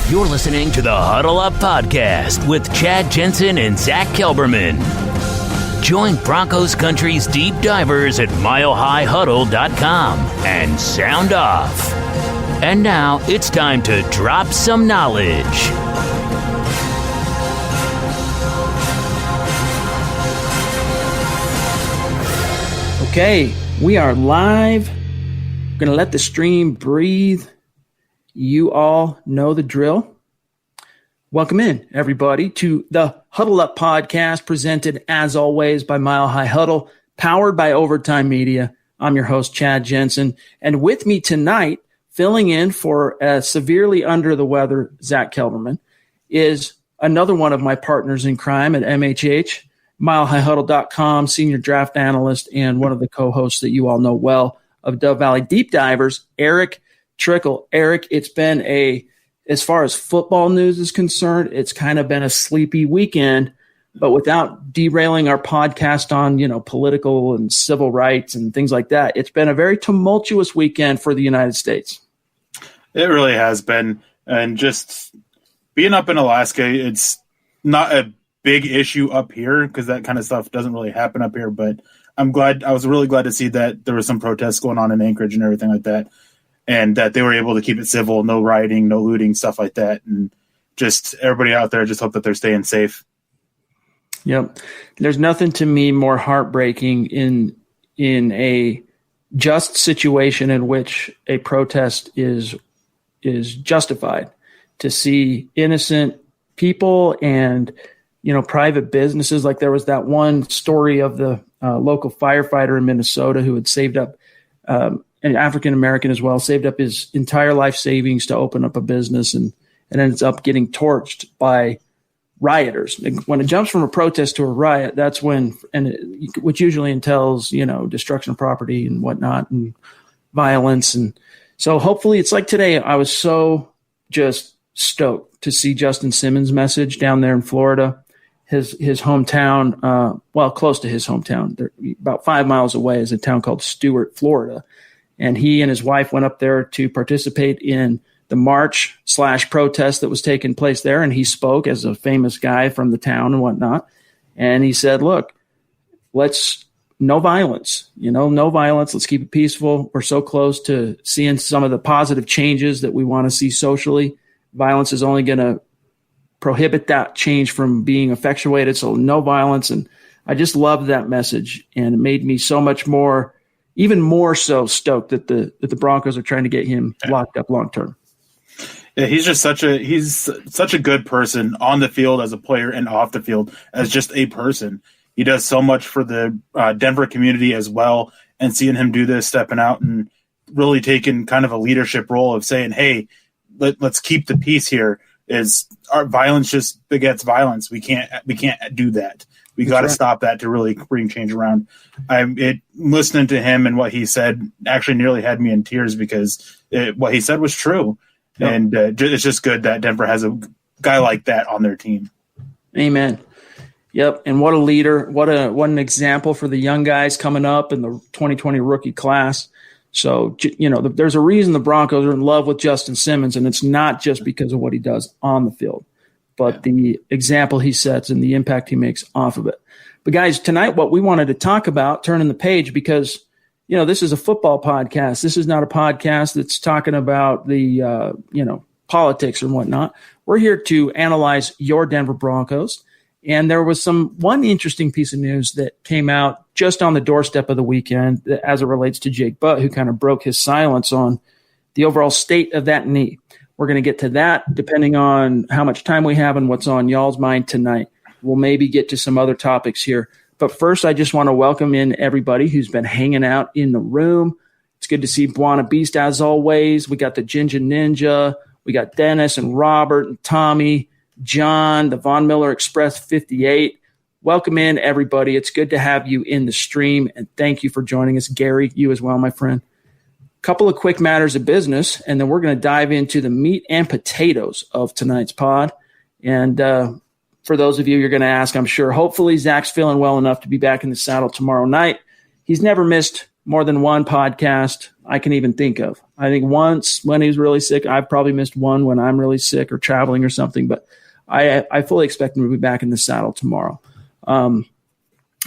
You're listening to the Huddle Up Podcast with Chad Jensen and Zach Kelberman. Join Broncos Country's deep divers at milehighhuddle.com and sound off. And now it's time to drop some knowledge. Okay, we are live. We're going to let the stream breathe. You all know the drill. Welcome in, everybody, to the Huddle Up Podcast, presented, as always, by Mile High Huddle, powered by Overtime Media. I'm your host, Chad Jensen. And with me tonight, filling in for a severely under the weather Zach Kelberman, is another one of my partners in crime at MHH, milehighhuddle.com, senior draft analyst, and one of the co-hosts that you all know well of Dove Valley Deep Divers, Eric Trickle. Eric, it's been as far as football news is concerned, it's kind of been a sleepy weekend, but without derailing our podcast on, political and civil rights and things like that, it's been a very tumultuous weekend for the United States. It really has been. And just being up in Alaska, it's not a big issue up here because that kind of stuff doesn't really happen up here. But I was really glad to see that there was some protests going on in Anchorage and everything like that, and that they were able to keep it civil, no rioting, no looting, stuff like that. And just everybody out there, just hope that they're staying safe. Yep. There's nothing to me more heartbreaking in a just situation in which a protest is justified, to see innocent people and, private businesses. Like there was that one story of the local firefighter in Minnesota who had saved up, an African-American as well, saved up his entire life savings to open up a business and ends up getting torched by rioters. When it jumps from a protest to a riot, that's when, which usually entails, destruction of property and whatnot and violence. And so hopefully it's like today, I was so just stoked to see Justin Simmons' message down there in Florida, his hometown, close to his hometown. They're about 5 miles away is a town called Stuart, Florida. And he and his wife went up there to participate in the march/protest that was taking place there. And he spoke as a famous guy from the town and whatnot. And he said, look, no violence, no violence. Let's keep it peaceful. We're so close to seeing some of the positive changes that we want to see socially. Violence is only going to prohibit that change from being effectuated. So no violence. And I just loved that message. And it made me so much more, even more so stoked that the Broncos are trying to get him locked up long term. Yeah, he's such a good person on the field as a player and off the field as just a person. He does so much for the Denver community as well. And seeing him do this, stepping out and really taking kind of a leadership role of saying, hey, let's keep the peace here. Is our violence just begets violence? We can't do that. We got to stop that to really bring change around. Listening to him and what he said actually nearly had me in tears because what he said was true. Yep. And it's just good that Denver has a guy like that on their team. Amen. Yep. And what a leader, what an example for the young guys coming up in the 2020 rookie class. So, there's a reason the Broncos are in love with Justin Simmons, and it's not just because of what he does on the field, but the example he sets and the impact he makes off of it. But guys, tonight what we wanted to talk about, turning the page, because, this is a football podcast. This is not a podcast that's talking about the, politics and whatnot. We're here to analyze your Denver Broncos. And there was one interesting piece of news that came out just on the doorstep of the weekend as it relates to Jake Butt, who kind of broke his silence on the overall state of that knee. We're going to get to that depending on how much time we have and what's on y'all's mind tonight. We'll maybe get to some other topics here. But first, I just want to welcome in everybody who's been hanging out in the room. It's good to see Buona Beast as always. We got the Ginger Ninja. We got Dennis and Robert and Tommy, John, the Von Miller Express 58. Welcome in, everybody. It's good to have you in the stream, and thank you for joining us. Gary, you as well, my friend. Couple of quick matters of business, and then we're going to dive into the meat and potatoes of tonight's pod. And for those of you, you're going to ask, I'm sure, hopefully Zach's feeling well enough to be back in the saddle tomorrow night. He's never missed more than one podcast I can even think of. I think once when he was really sick, I've probably missed one when I'm really sick or traveling or something, but I fully expect him to be back in the saddle tomorrow.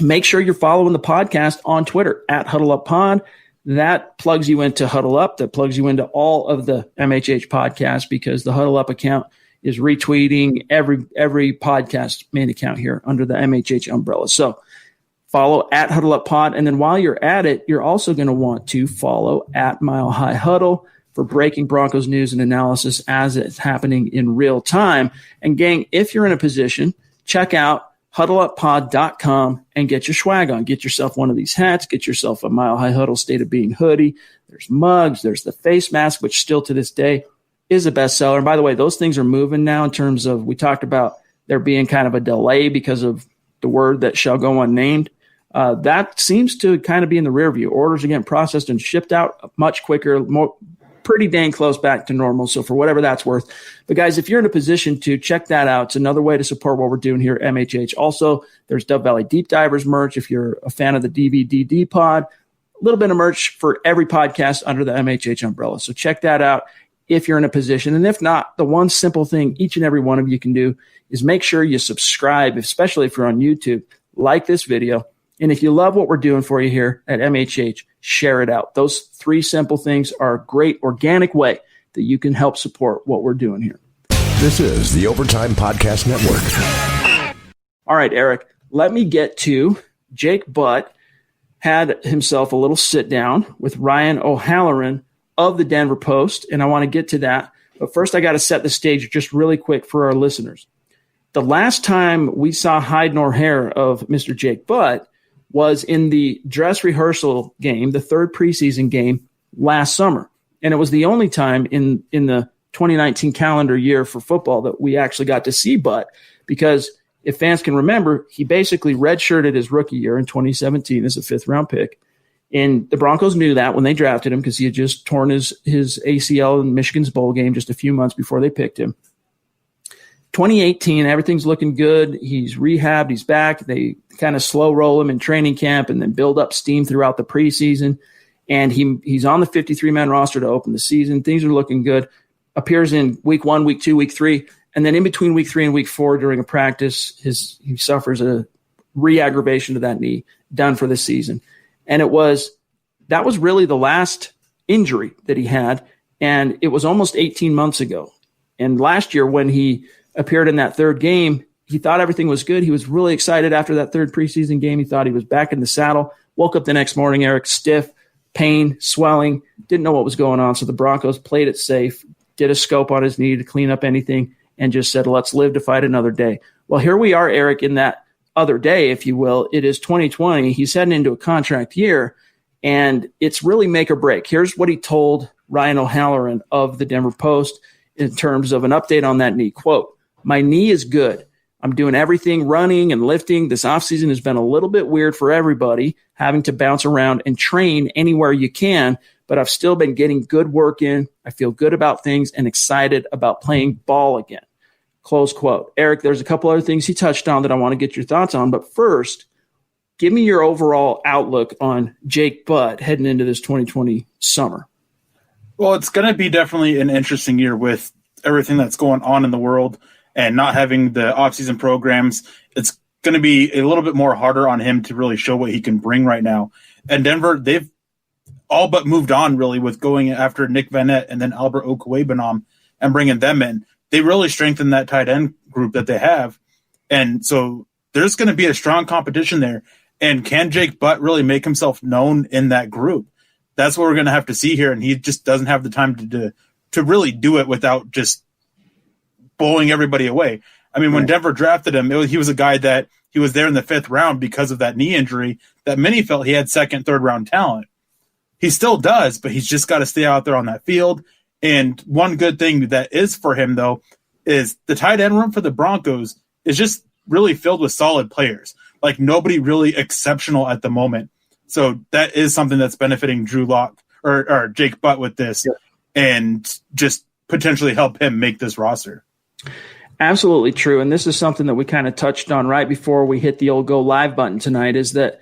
Make sure you're following the podcast on Twitter at Huddle Up Pod. That plugs you into Huddle Up. That plugs you into all of the MHH podcasts because the Huddle Up account is retweeting every podcast main account here under the MHH umbrella. So follow at Huddle Up Pod. And then while you're at it, you're also going to want to follow at Mile High Huddle for breaking Broncos news and analysis as it's happening in real time. And gang, if you're in a position, check out huddleuppod.com and get your swag on. Get yourself one of these hats. Get yourself a Mile High Huddle State of Being hoodie. There's mugs. There's the face mask, which still to this day is a bestseller. And by the way, those things are moving now in terms of, we talked about there being kind of a delay because of the word that shall go unnamed. That seems to kind of be in the rear view. Orders are getting processed and shipped out much quicker, pretty dang close back to normal. So for whatever that's worth. But guys, if you're in a position to check that out, it's another way to support what we're doing here at MHH. Also, there's Dove Valley Deep Divers merch. If you're a fan of the DVD pod, a little bit of merch for every podcast under the MHH umbrella. So check that out if you're in a position. And if not, the one simple thing each and every one of you can do is make sure you subscribe, especially if you're on YouTube, like this video. And if you love what we're doing for you here at MHH, share it out. Those three simple things are a great organic way that you can help support what we're doing here. This is the Overtime Podcast Network. All right, Eric, let me get to Jake Butt had himself a little sit down with Ryan O'Halloran of the Denver Post, and I want to get to that. But first, I got to set the stage just really quick for our listeners. The last time we saw hide nor hair of Mr. Jake Butt was in the dress rehearsal game, the third preseason game last summer. And it was the only time in the 2019 calendar year for football that we actually got to see Butt, because if fans can remember, he basically redshirted his rookie year in 2017 as a fifth-round pick. And the Broncos knew that when they drafted him because he had just torn his ACL in Michigan's bowl game just a few months before they picked him. 2018, everything's looking good. He's rehabbed. He's back. They kind of slow roll him in training camp and then build up steam throughout the preseason. And he's on the 53-man roster to open the season. Things are looking good. Appears in week 1, week 2, week 3. And then in between week 3 and week 4 during a practice, he suffers a re-aggravation to that knee, done for the season. And that was really the last injury that he had. And it was almost 18 months ago. And last year when he appeared in that third game, he thought everything was good. He was really excited after that third preseason game. He thought he was back in the saddle. Woke up the next morning, Eric, stiff, pain, swelling, didn't know what was going on. So the Broncos played it safe, did a scope on his knee to clean up anything, and just said, let's live to fight another day. Well, here we are, Eric, in that other day, if you will. It is 2020. He's heading into a contract year, and it's really make or break. Here's what he told Ryan O'Halloran of the Denver Post in terms of an update on that knee. Quote, "My knee is good. I'm doing everything, running and lifting. This offseason has been a little bit weird for everybody, having to bounce around and train anywhere you can, but I've still been getting good work in. I feel good about things and excited about playing ball again." Close quote. Eric, there's a couple other things he touched on that I want to get your thoughts on, but first, give me your overall outlook on Jake Butt heading into this 2020 summer. Well, it's going to be definitely an interesting year with everything that's going on in the world and not having the offseason programs. It's going to be a little bit more harder on him to really show what he can bring right now. And Denver, they've all but moved on really with going after Nick Vanette and then Albert Okwuegbunam and bringing them in. They really strengthened that tight end group that they have. And so there's going to be a strong competition there. And can Jake Butt really make himself known in that group? That's what we're going to have to see here. And he just doesn't have the time to really do it without just blowing everybody away. I mean, when Denver drafted him, he was a guy that he was there in the 5th round because of that knee injury that many felt he had second, third round talent. He still does, but he's just got to stay out there on that field. And one good thing that is for him, though, is the tight end room for the Broncos is just really filled with solid players. Like nobody really exceptional at the moment. So that is something that's benefiting Drew Lock or Jake Butt with this and just potentially help him make this roster. Absolutely true. And this is something that we kind of touched on right before we hit the old go live button tonight, is that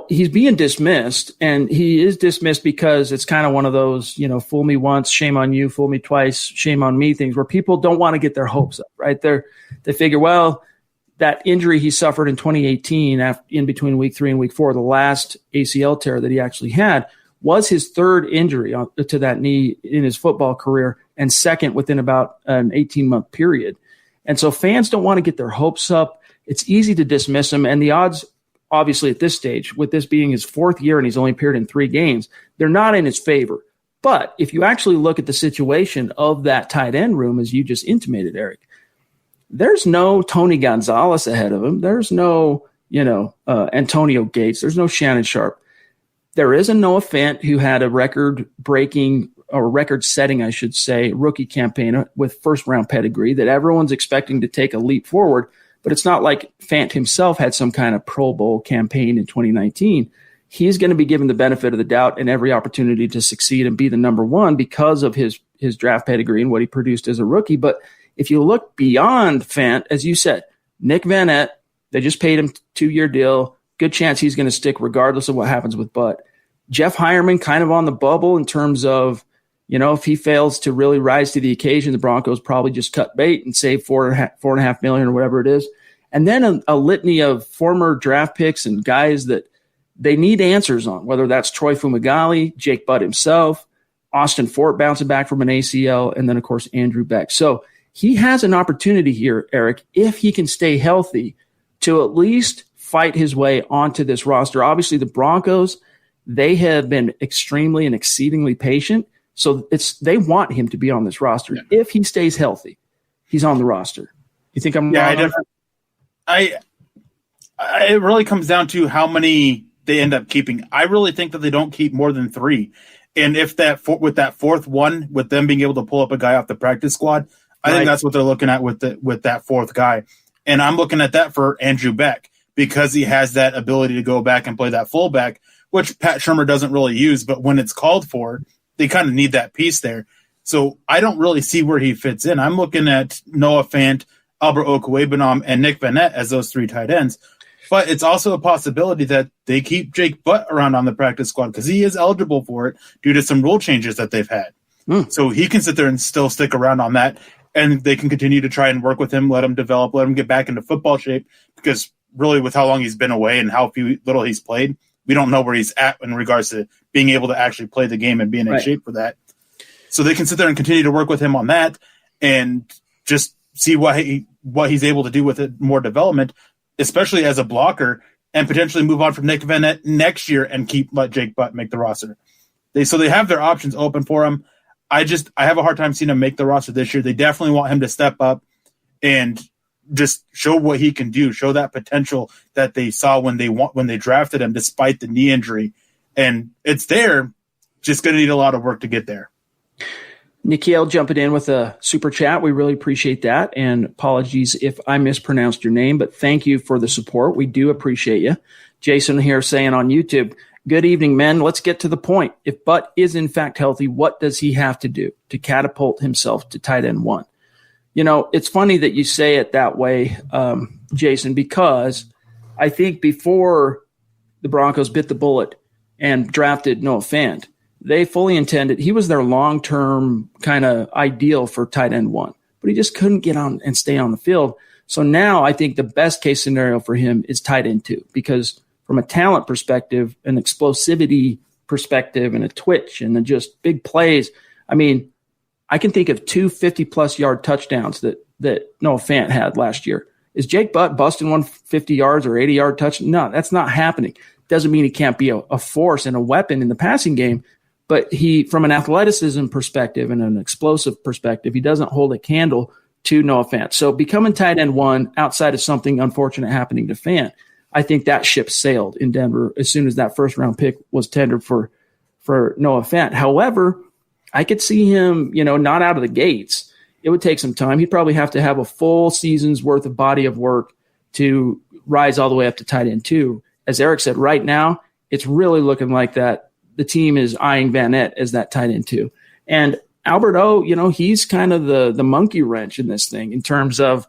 he's being dismissed, and he is dismissed because it's kind of one of those, fool me once, shame on you, fool me twice, shame on me things where people don't want to get their hopes up, right? They figure, well, that injury he suffered in 2018 in between week 3 and week 4, the last ACL tear that he actually had, was his third injury to that knee in his football career and second within about an 18-month period. And so fans don't want to get their hopes up. It's easy to dismiss him, and the odds, obviously at this stage, with this being his 4th year and he's only appeared in 3 games, they're not in his favor. But if you actually look at the situation of that tight end room, as you just intimated, Eric, there's no Tony Gonzalez ahead of him. There's no, Antonio Gates. There's no Shannon Sharp. There is a Noah Fant who had a record-setting, I should say, rookie campaign with first-round pedigree that everyone's expecting to take a leap forward. But it's not like Fant himself had some kind of Pro Bowl campaign in 2019. He's going to be given the benefit of the doubt and every opportunity to succeed and be the number one because of his draft pedigree and what he produced as a rookie. But if you look beyond Fant, as you said, Nick Van they just paid him a 2-year deal. Good chance he's going to stick regardless of what happens with Butt. Jeff Hireman kind of on the bubble in terms of, if he fails to really rise to the occasion, the Broncos probably just cut bait and save $4.5 million or whatever it is. And then a litany of former draft picks and guys that they need answers on, whether that's Troy Fumagalli, Jake Butt himself, Austin Fort bouncing back from an ACL, and then, of course, Andrew Beck. So he has an opportunity here, Eric, if he can stay healthy, to at least fight his way onto this roster. Obviously, the Broncos, they have been extremely and exceedingly patient. So they want him to be on this roster. Yeah. If he stays healthy, he's on the roster. You think I'm wrong? It really comes down to how many they end up keeping. I really think that they don't keep more than 3. And if with that 4th one, with them being able to pull up a guy off the practice squad, I think that's what they're looking at with that 4th guy. And I'm looking at that for Andrew Beck because he has that ability to go back and play that fullback, which Pat Shurmur doesn't really use. But when it's called for, they kind of need that piece there. So I don't really see where he fits in. I'm looking at Noah Fant, Albert Okwuegbunam, and Nick Van as those 3 tight ends. But it's also a possibility that they keep Jake Butt around on the practice squad because he is eligible for it due to some rule changes that they've had. So he can sit there and still stick around on that, and they can continue to try and work with him, let him develop, let him get back into football shape, because really with how long he's been away and how little he's played, we don't know where he's at in regards to being able to actually play the game and be in shape for that. So they can sit there and continue to work with him on that and just see what he's able to do with it, more development, especially as a blocker, and potentially move on from Nick Van next year and let Jake Butt make the roster. They have their options open for him. I have a hard time seeing him make the roster this year. They definitely want him to step up and just show what he can do, show that potential that they saw when they drafted him, despite the knee injury. And it's there, just going to need a lot of work to get there. Nikhil jumping in with a super chat. We really appreciate that. And apologies if I mispronounced your name, but thank you for the support. We do appreciate you. Jason here saying on YouTube, good evening, men. Let's get to the point. If Butt is in fact healthy, what does he have to do to catapult himself to tight end 1? It's funny that you say it that way, Jason, because I think before the Broncos bit the bullet and drafted Noah Fant, they fully intended he was their long-term kind of ideal for tight end 1, but he just couldn't get on and stay on the field. So now I think the best case scenario for him is tight end 2, because from a talent perspective, an explosivity perspective, and a twitch and just big plays, I mean, I can think of 2 50-plus yard touchdowns that Noah Fant had last year. Is Jake Butt busting 150 yards or 80-yard touchdown? No, that's not happening. Doesn't mean he can't be a force and a weapon in the passing game, but he, from an athleticism perspective and an explosive perspective, he doesn't hold a candle to Noah Fant. So becoming tight end 1 outside of something unfortunate happening to Fant, I think that ship sailed in Denver as soon as that first-round pick was tendered for Noah Fant. However, I could see him, not out of the gates. It would take some time. He'd probably have to have a full season's worth of body of work to rise all the way up to tight end 2. As Eric said, right now, it's really looking like that the team is eyeing Van as that tight end 2. And Albert O, he's kind of the monkey wrench in this thing in terms of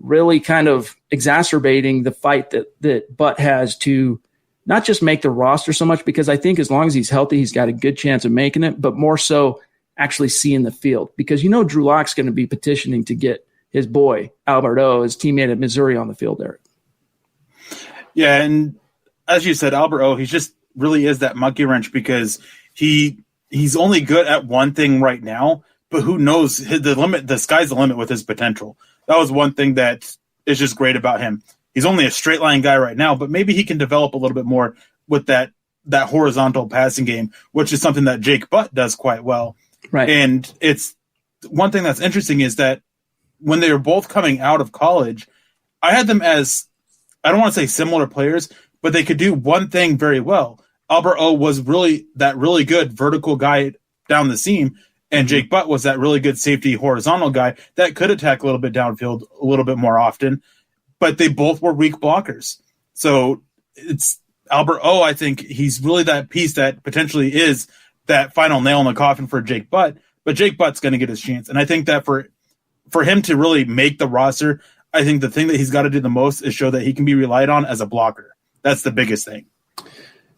really kind of exacerbating the fight that Butt has to not just make the roster so much, because I think as long as he's healthy, he's got a good chance of making it, but more so actually seeing the field. Because Drew Lock's going to be petitioning to get his boy, Albert O, his teammate at Missouri, on the field, Eric. Yeah, and as you said, Albert O, he just really is that monkey wrench because he's only good at one thing right now, but who knows, the sky's the limit with his potential. That was one thing that is just great about him. He's only a straight line guy right now, but maybe he can develop a little bit more with that horizontal passing game, which is something that Jake Butt does quite well. Right. And it's one thing that's interesting is that when they were both coming out of college, I had them as, I don't want to say similar players, but they could do one thing very well. Albert O was really good vertical guy down the seam, and Jake Butt was that really good safety horizontal guy that could attack a little bit downfield a little bit more often, but they both were weak blockers. So it's Albert O, I think he's really that piece that potentially is that final nail in the coffin for Jake Butt, but Jake Butt's going to get his chance. And I think that for him to really make the roster, I think the thing that he's got to do the most is show that he can be relied on as a blocker. That's the biggest thing.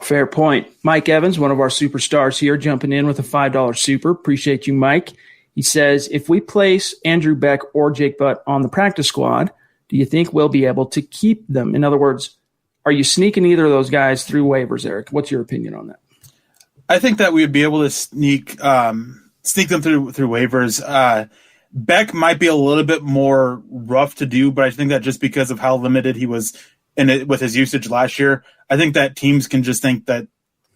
Fair point. Mike Evans, one of our superstars here, jumping in with a $5 super. Appreciate you, Mike. He says, if we place Andrew Beck or Jake Butt on the practice squad, do you think we'll be able to keep them? In other words, are you sneaking either of those guys through waivers, Eric? What's your opinion on that? I think that we would be able to sneak them through waivers. Beck might be a little bit more rough to do, but I think that just because of how limited he was in it with his usage last year, I think that teams can just think that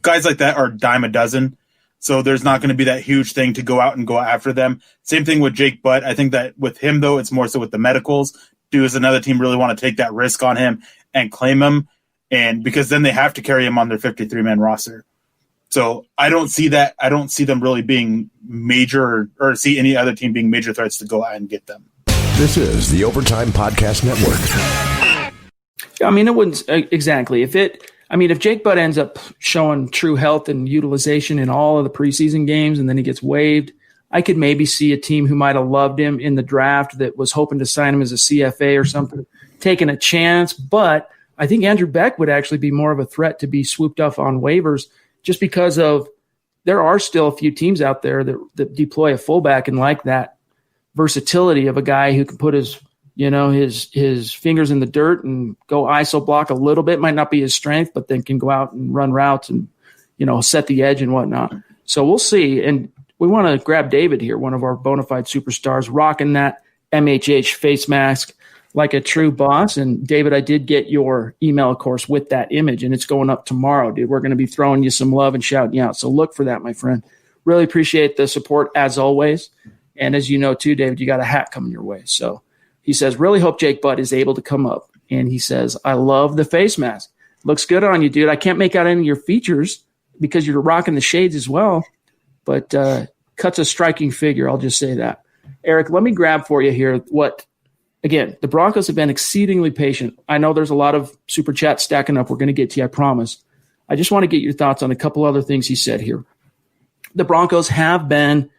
guys like that are a dime a dozen. So there's not going to be that huge thing to go out and go after them. Same thing with Jake Butt. I think that with him, though, it's more so with the medicals. Does another team really want to take that risk on him and claim him? And because then they have to carry him on their 53-man roster. So I don't see that. I don't see them really being major or see any other team being major threats to go out and get them. This is the Overtime Podcast Network. I mean, it wouldn't exactly. If Jake Butt ends up showing true health and utilization in all of the preseason games and then he gets waived, I could maybe see a team who might have loved him in the draft that was hoping to sign him as a CFA or something, taking a chance. But I think Andrew Beck would actually be more of a threat to be swooped up on waivers just because of there are still a few teams out there that deploy a fullback and like that versatility of a guy who can put his fingers in the dirt and go ISO block a little bit. Might not be his strength, but then can go out and run routes and, set the edge and whatnot. So we'll see. And we want to grab David here, one of our bona fide superstars, rocking that MHH face mask like a true boss. And David, I did get your email, of course, with that image, and it's going up tomorrow, dude. We're going to be throwing you some love and shouting you out. So look for that, my friend. Really appreciate the support as always. And as you know, too, David, you got a hat coming your way. So he says, really hope Jake Butt is able to come up. And he says, I love the face mask. Looks good on you, dude. I can't make out any of your features because you're rocking the shades as well. But cuts a striking figure, I'll just say that. Eric, let me grab for you here again, the Broncos have been exceedingly patient. I know there's a lot of super chats stacking up. We're going to get to you, I promise. I just want to get your thoughts on a couple other things he said here. The Broncos have been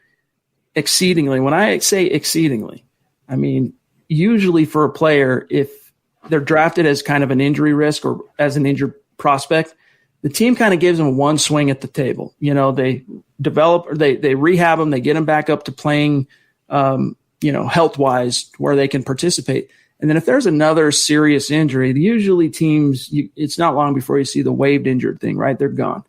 exceedingly, when I say exceedingly, I mean usually for a player, if they're drafted as kind of an injury risk or as an injured prospect, the team kind of gives them one swing at the table. They develop or they rehab them, they get them back up to playing health-wise where they can participate. And then if there's another serious injury, usually teams, it's not long before you see the waived injured thing, right? They're gone.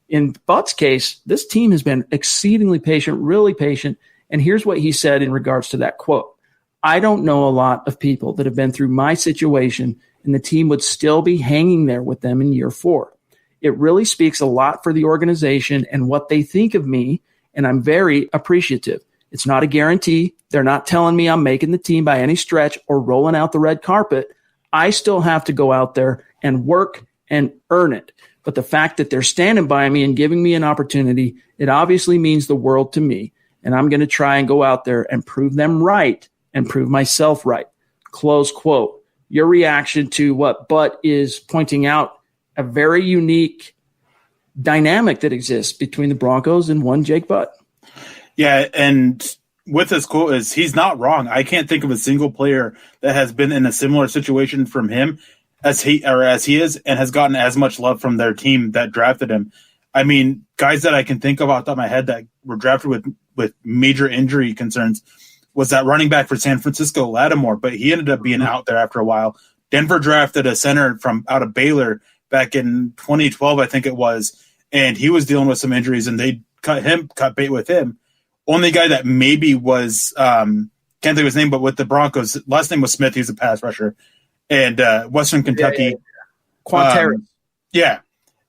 In Butt's case, this team has been exceedingly patient, really patient. And here's what he said in regards to that quote. I don't know a lot of people that have been through my situation and the team would still be hanging there with them in year 4. It really speaks a lot for the organization and what they think of me, and I'm very appreciative. It's not a guarantee. They're not telling me I'm making the team by any stretch or rolling out the red carpet. I still have to go out there and work and earn it. But the fact that they're standing by me and giving me an opportunity, it obviously means the world to me. And I'm going to try and go out there and prove them right and prove myself right. Close quote. Your reaction to what Butt is pointing out, a very unique dynamic that exists between the Broncos and one Jake Butt. Yeah, and with this quote is he's not wrong. I can't think of a single player that has been in a similar situation from him as he is, and has gotten as much love from their team that drafted him. I mean, guys that I can think of off the top of my head that were drafted with major injury concerns was that running back for San Francisco, Lattimore, but he ended up being out there after a while. Denver drafted a center from out of Baylor back in 2012, I think it was, and he was dealing with some injuries, and they cut bait with him. Only guy that maybe was can't think of his name, but with the Broncos, last name was Smith. He's a pass rusher, and Western Kentucky, Quanterix.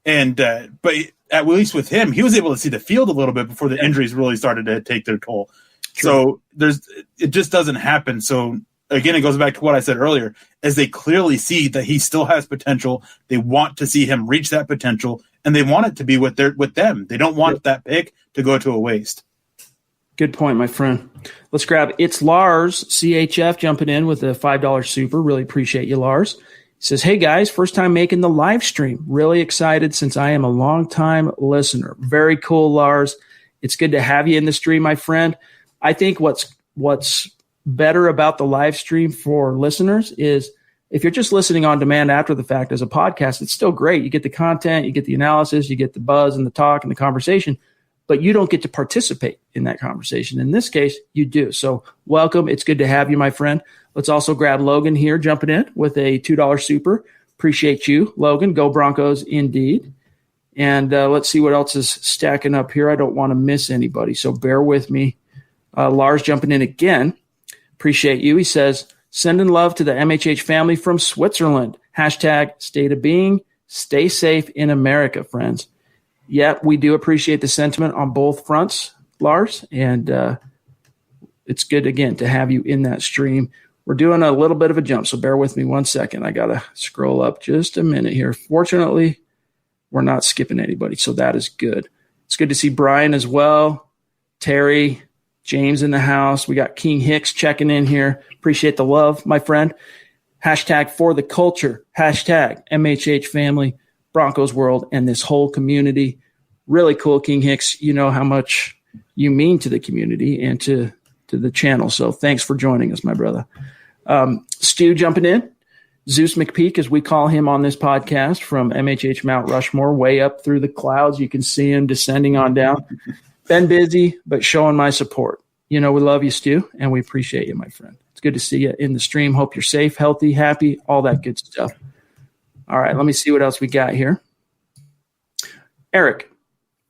And but at least with him, he was able to see the field a little bit before the injuries really started to take their toll. True. So it just doesn't happen. So again, it goes back to what I said earlier, as they clearly see that he still has potential. They want to see him reach that potential, and they want it to be with them. They don't want that pick to go to a waste. Good point, my friend. Let's grab It's Lars, CHF, jumping in with a $5 super. Really appreciate you, Lars. He says, hey, guys, first time making the live stream. Really excited since I am a long-time listener. Very cool, Lars. It's good to have you in the stream, my friend. I think what's better about the live stream for listeners is if you're just listening on demand after the fact as a podcast, it's still great. You get the content, you get the analysis, you get the buzz and the talk and the conversation, but you don't get to participate in that conversation. In this case, you do. So welcome. It's good to have you, my friend. Let's also grab Logan here, jumping in with a $2 super. Appreciate you, Logan. Go Broncos indeed. And let's see what else is stacking up here. I don't want to miss anybody, so bear with me. Lars jumping in again. Appreciate you. He says, sending love to the MHH family from Switzerland. Hashtag state of being. Stay safe in America, friends. Yeah, we do appreciate the sentiment on both fronts, Lars. And it's good, again, to have you in that stream. We're doing a little bit of a jump, so bear with me 1 second. I got to scroll up just a minute here. Fortunately, we're not skipping anybody, so that is good. It's good to see Brian as well. Terry, James in the house. We got King Hicks checking in here. Appreciate the love, my friend. Hashtag for the culture. Hashtag MHH family, Broncos world, and this whole community. Really cool, King Hicks. You know how much you mean to the community and to the channel. So thanks for joining us, my brother. Stu jumping in. Zeus McPeak, as we call him on this podcast, from MHH Mount Rushmore, way up through the clouds. You can see him descending on down. Been busy, but showing my support. You know, we love you, Stu, and we appreciate you, my friend. It's good to see you in the stream. Hope you're safe, healthy, happy, all that good stuff. All right, let me see what else we got here. Eric,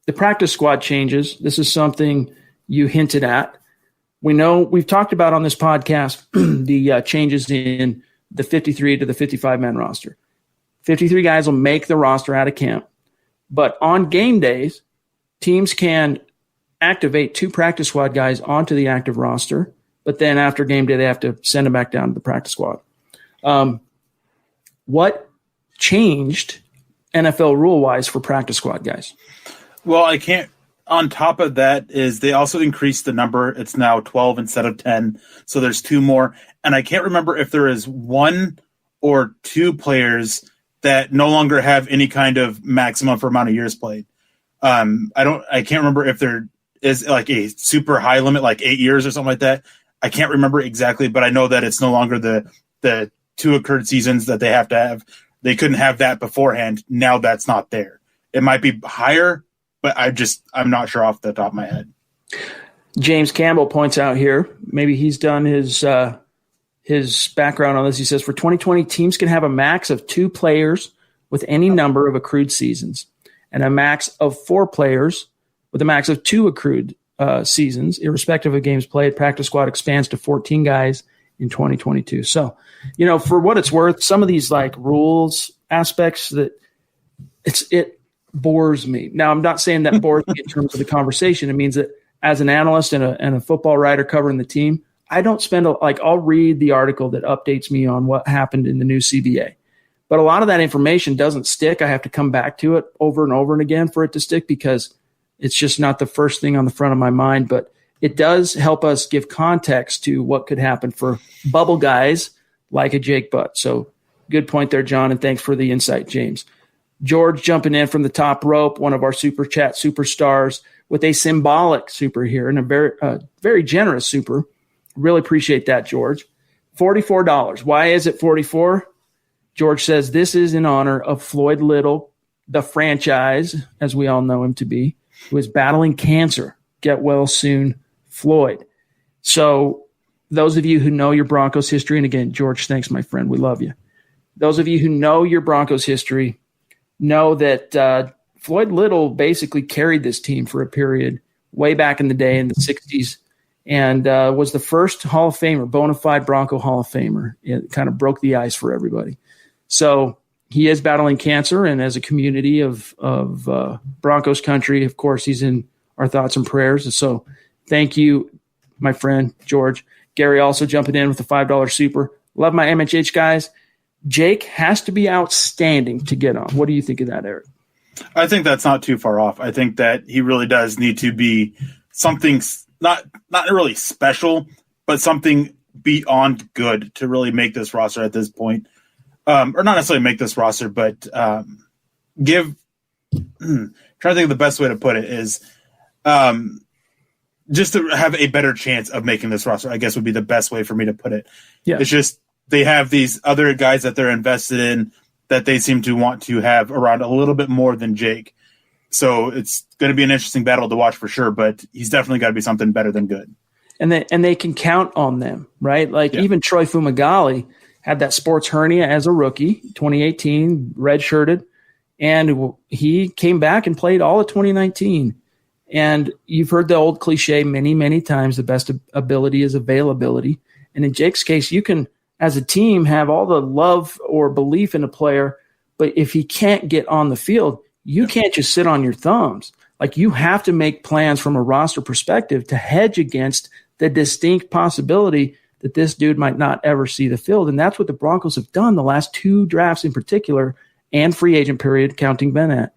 the practice squad changes. This is something you hinted at. We know we've talked about on this podcast the changes in the 53 to the 55-man roster. 53 guys will make the roster out of camp. But on game days, teams can activate 2 practice squad guys onto the active roster, but then after game day, they have to send them back down to the practice squad. What changed NFL rule-wise for practice squad guys? Well, I can't. On top of that is they also increased the number. It's now 12 instead of 10. So there's 2 more. And I can't remember if there is 1 or 2 players that no longer have any kind of maximum for amount of years played. I can't remember if there is like a super high limit, like 8 years or something like that. I can't remember exactly, but I know that it's no longer the 2 accrued seasons that they have to have. They couldn't have that beforehand. Now that's not there. It might be higher, but I'm not sure off the top of my head. James Campbell points out here, maybe he's done his background on this. He says, for 2020, teams can have a max of 2 players with any number of accrued seasons and a max of 4 players with a max of 2 accrued seasons, irrespective of games played. Practice squad expands to 14 guys in 2022. So, you know, for what it's worth, some of these like rules aspects that it bores me. Now, I'm not saying that bores me in terms of the conversation. It means that as an analyst and a football writer covering the team, I don't spend I'll read the article that updates me on what happened in the new CBA. But a lot of that information doesn't stick. I have to come back to it over and over and again for it to stick because it's just not the first thing on the front of my mind. But it does help us give context to what could happen for bubble guys like a Jake Butt. So good point there, John, and thanks for the insight, James. George jumping in from the top rope, one of our super chat superstars, with a symbolic super here and a very generous super. Really appreciate that, George. $44. Why is it $44? George says, this is in honor of Floyd Little, the franchise, as we all know him to be, who is battling cancer. Get well soon, Floyd. So those of you who know your Broncos history, and again, George, thanks, my friend. We love you. Those of you who know your Broncos history know that Floyd Little basically carried this team for a period way back in the day in the 60s and was the first Hall of Famer, bona fide Bronco Hall of Famer. It kind of broke the ice for everybody. So he is battling cancer, and as a community of Broncos country, of course, he's in our thoughts and prayers. And so thank you, my friend, George. Gary also jumping in with the $5 super. Love my MHH guys. Jake has to be outstanding to get on. What do you think of that, Eric? I think that's not too far off. I think that he really does need to be something not really special, but something beyond good to really make this roster at this point. Or not necessarily make this roster, but trying to think of the best way to put it is just to have a better chance of making this roster, I guess would be the best way for me to put it. Yeah. It's just they have these other guys that they're invested in that they seem to want to have around a little bit more than Jake. So it's going to be an interesting battle to watch for sure, but he's definitely got to be something better than good. And they can count on them, right? Like even Troy Fumagalli had that sports hernia as a rookie, 2018, redshirted, and he came back and played all of 2019. And you've heard the old cliche many, many times, the best ability is availability. And in Jake's case, you can, as a team, have all the love or belief in a player, but if he can't get on the field, you can't just sit on your thumbs. Like, you have to make plans from a roster perspective to hedge against the distinct possibility that this dude might not ever see the field. And that's what the Broncos have done the last two drafts in particular, and free agent period, counting Bennett,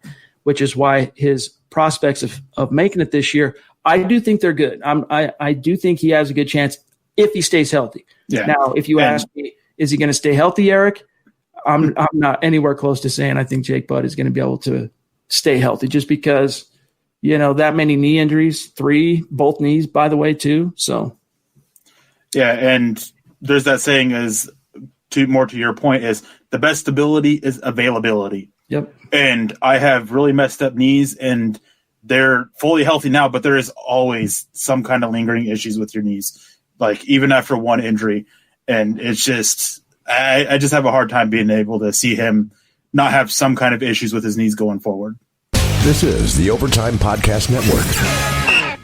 which is why his prospects of making it this year, I do think they're good. I do think he has a good chance if he stays healthy. Yeah. Now, if you ask me, is he going to stay healthy, Eric? I'm not anywhere close to saying I think Jake Butt is going to be able to stay healthy, just because, that many knee injuries, 3, both knees, by the way, too. So, yeah, and there's that saying more to your point, is the best stability is availability. Yep. And I have really messed up knees, and they're fully healthy now, but there is always some kind of lingering issues with your knees, like even after one injury. And it's just, I just have a hard time being able to see him not have some kind of issues with his knees going forward. This is the Overtime Podcast Network.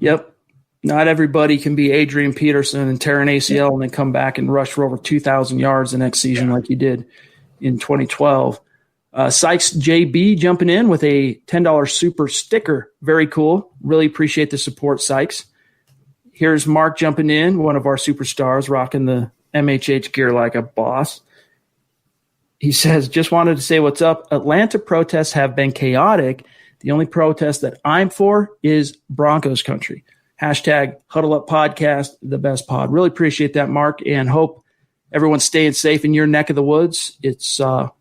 Yep. Not everybody can be Adrian Peterson and tear an ACL and then come back and rush for over 2,000 yards the next season like he did in 2012. Sykes JB jumping in with a $10 super sticker. Very cool. Really appreciate the support, Sykes. Here's Mark jumping in, one of our superstars, rocking the MHH gear like a boss. He says, just wanted to say what's up. Atlanta protests have been chaotic. The only protest that I'm for is Broncos country. Hashtag Huddle Up Podcast, the best pod. Really appreciate that, Mark, and hope everyone's staying safe in your neck of the woods. It's, not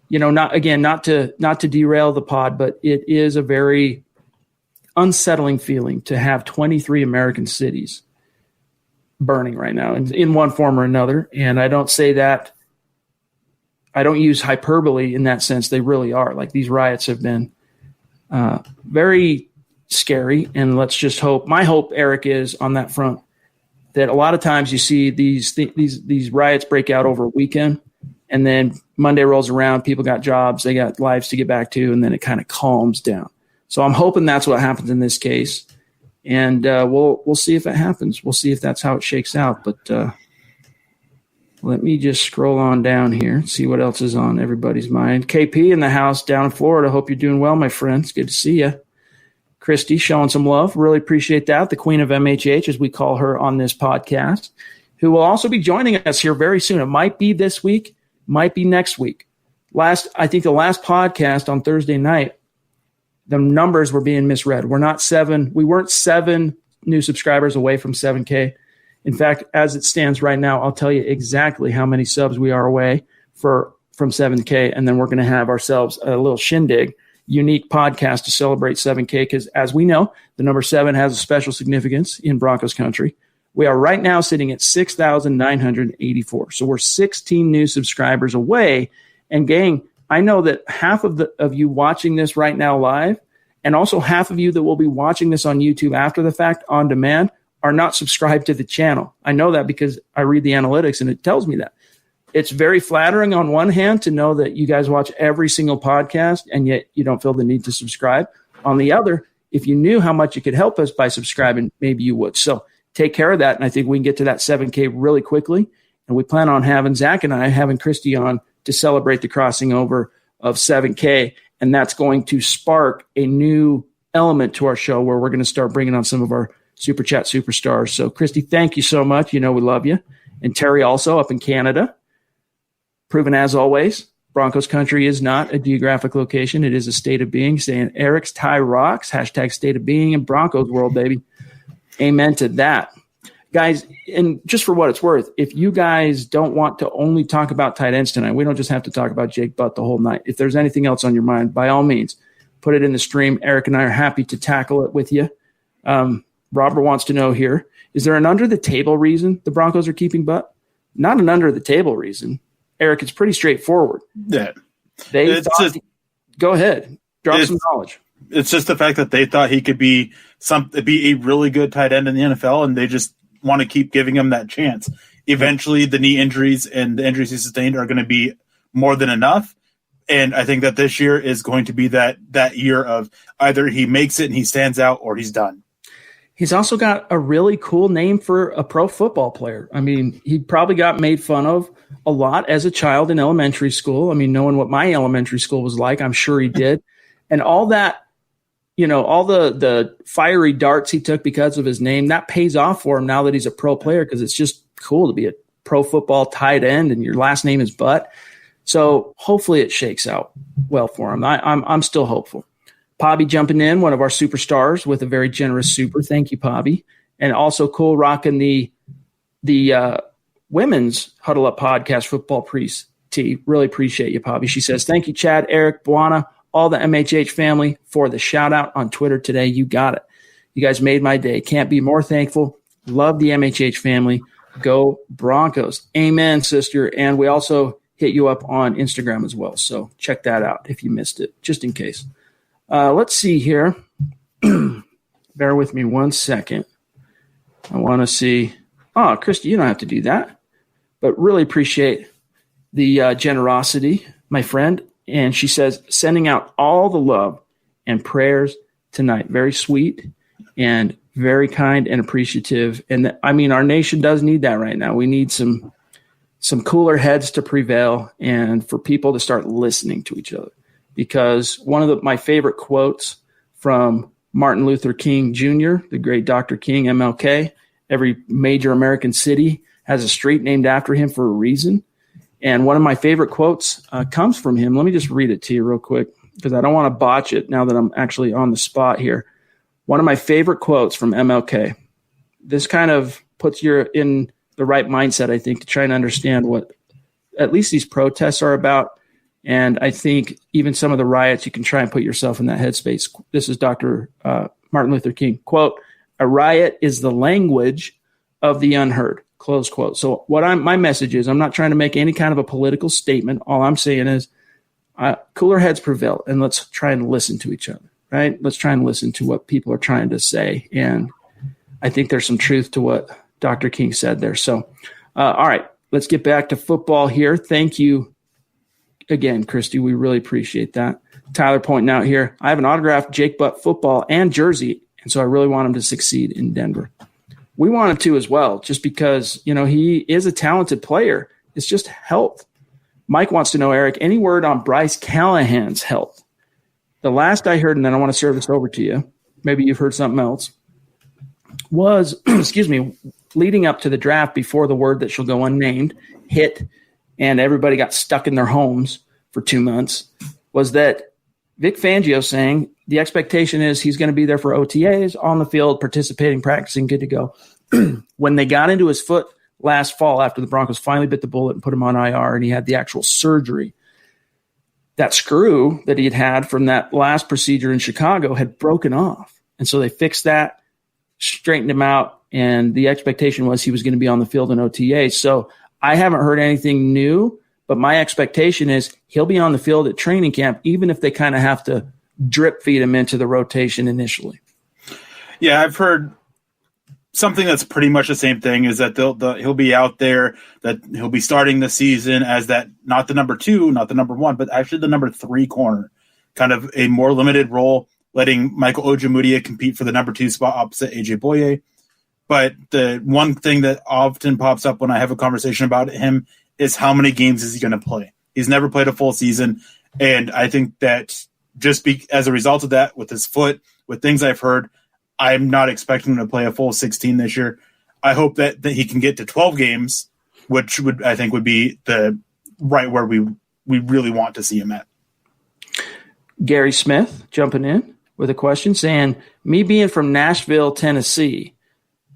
to derail the pod, but it is a very unsettling feeling to have 23 American cities burning right now in one form or another. And I don't say that, I don't use hyperbole in that sense. They really are. Like, these riots have been very scary. And let's just hope, my hope, Eric, is on that front, that a lot of times you see these riots break out over a weekend, and then Monday rolls around, people got jobs, they got lives to get back to, and then it kind of calms down. So I'm hoping that's what happens in this case. And we'll see if it happens. We'll see if that's how it shakes out. But let me just scroll on down here and see what else is on everybody's mind. KP in the house down in Florida. Hope you're doing well, my friends. Good to see you. Christy showing some love. Really appreciate that. The queen of MHH, as we call her on this podcast, who will also be joining us here very soon. It might be this week, might be next week. I think the last podcast on Thursday night, the numbers were being misread. We weren't 7 new subscribers away from 7K. In fact, as it stands right now, I'll tell you exactly how many subs we are away from 7K, and then we're going to have ourselves a little shindig, unique podcast to celebrate 7K, because as we know, the number 7 has a special significance in Broncos country. We are right now sitting at 6,984. So we're 16 new subscribers away. And gang, I know that half of you watching this right now live, and also half of you that will be watching this on YouTube after the fact on demand, are not subscribed to the channel. I know that because I read the analytics and it tells me that. It's very flattering on one hand to know that you guys watch every single podcast and yet you don't feel the need to subscribe. On the other, if you knew how much you could help us by subscribing, maybe you would. So take care of that. And I think we can get to that 7K really quickly. And we plan on having Zach and I having Christy on to celebrate the crossing over of 7K. And that's going to spark a new element to our show where we're going to start bringing on some of our Super Chat superstars. So, Christy, thank you so much. You know we love you. And Terry also up in Canada. Proven as always, Broncos country is not a geographic location. It is a state of being. Saying Eric's Thai Rocks, hashtag state of being in Broncos world, baby. Amen to that. Guys, and just for what it's worth, if you guys don't want to only talk about tight ends tonight, we don't just have to talk about Jake Butt the whole night. If there's anything else on your mind, by all means, put it in the stream. Eric and I are happy to tackle it with you. Robert wants to know here, is there an under-the-table reason the Broncos are keeping Butt? Not an under-the-table reason. Eric, it's pretty straightforward. Yeah. Go ahead. Drop some knowledge. It's just the fact that they thought he could be a really good tight end in the NFL, and they just want to keep giving him that chance. Eventually, the knee injuries and the injuries he sustained are going to be more than enough. And I think that this year is going to be that year of either he makes it and he stands out or he's done. He's also got a really cool name for a pro football player. I mean, he probably got made fun of a lot as a child in elementary school. I mean, knowing what my elementary school was like, I'm sure he did. And all that, all the fiery darts he took because of his name, that pays off for him now that he's a pro player because it's just cool to be a pro football tight end and your last name is Butt. So hopefully it shakes out well for him. I'm still hopeful. Pobby jumping in, one of our superstars with a very generous super. Thank you, Pobby. And also cool rocking the women's Huddle Up Podcast Football Priest tee. Really appreciate you, Pobby. She says, thank you, Chad, Eric, Buana, all the MHH family for the shout out on Twitter today. You got it. You guys made my day. Can't be more thankful. Love the MHH family. Go Broncos. Amen, sister. And we also hit you up on Instagram as well. So check that out if you missed it, just in case. Let's see here. Bear with me 1 second. I want to see. Oh, Christy, you don't have to do that. But really appreciate the generosity, my friend. And she says, sending out all the love and prayers tonight. Very sweet and very kind and appreciative. And our nation does need that right now. We need some cooler heads to prevail and for people to start listening to each other. Because one of my favorite quotes from Martin Luther King Jr., the great Dr. King, MLK, every major American city has a street named after him for a reason. And one of my favorite quotes comes from him. Let me just read it to you real quick because I don't want to botch it now that I'm actually on the spot here. One of my favorite quotes from MLK. This kind of puts you in the right mindset, I think, to try and understand what at least these protests are about. And I think even some of the riots, you can try and put yourself in that headspace. This is Dr. Martin Luther King. Quote, a riot is the language of the unheard, close quote. So my message is, I'm not trying to make any kind of a political statement. All I'm saying is cooler heads prevail, and let's try and listen to each other, right? Let's try and listen to what people are trying to say. And I think there's some truth to what Dr. King said there. So, all right, let's get back to football here. Thank you again, Christy. We really appreciate that. Tyler pointing out here, I have an autographed Jake Butt football and jersey, and so I really want him to succeed in Denver. We want him to as well, just because, he is a talented player. It's just health. Mike wants to know, Eric, any word on Bryce Callahan's health? The last I heard, and then I want to serve this over to you, maybe you've heard something else, was, leading up to the draft before the word that shall go unnamed hit and everybody got stuck in their homes for 2 months, was that Vic Fangio saying the expectation is he's going to be there for OTAs, on the field, participating, practicing, good to go. When they got into his foot last fall after the Broncos finally bit the bullet and put him on IR and he had the actual surgery, that screw that he had from that last procedure in Chicago had broken off. And so they fixed that, straightened him out, and the expectation was he was going to be on the field in OTA. So I haven't heard anything new, but my expectation is he'll be on the field at training camp, even if they kind of have to drip feed him into the rotation initially. Yeah, I've heard something that's pretty much the same thing, is that he'll be out there, that he'll be starting the season as that, not the number 2, not the number 1, but actually the number 3 corner, kind of a more limited role, letting Michael Ojemudia compete for the number 2 spot opposite AJ Boye. But the one thing that often pops up when I have a conversation about him is how many games is he going to play? He's never played a full season. And I think that as a result of that, with his foot, with things I've heard, I'm not expecting him to play a full 16 this year. I hope that he can get to 12 games, which I think would be the right where we really want to see him at. Gary Smith jumping in with a question saying, me being from Nashville, Tennessee,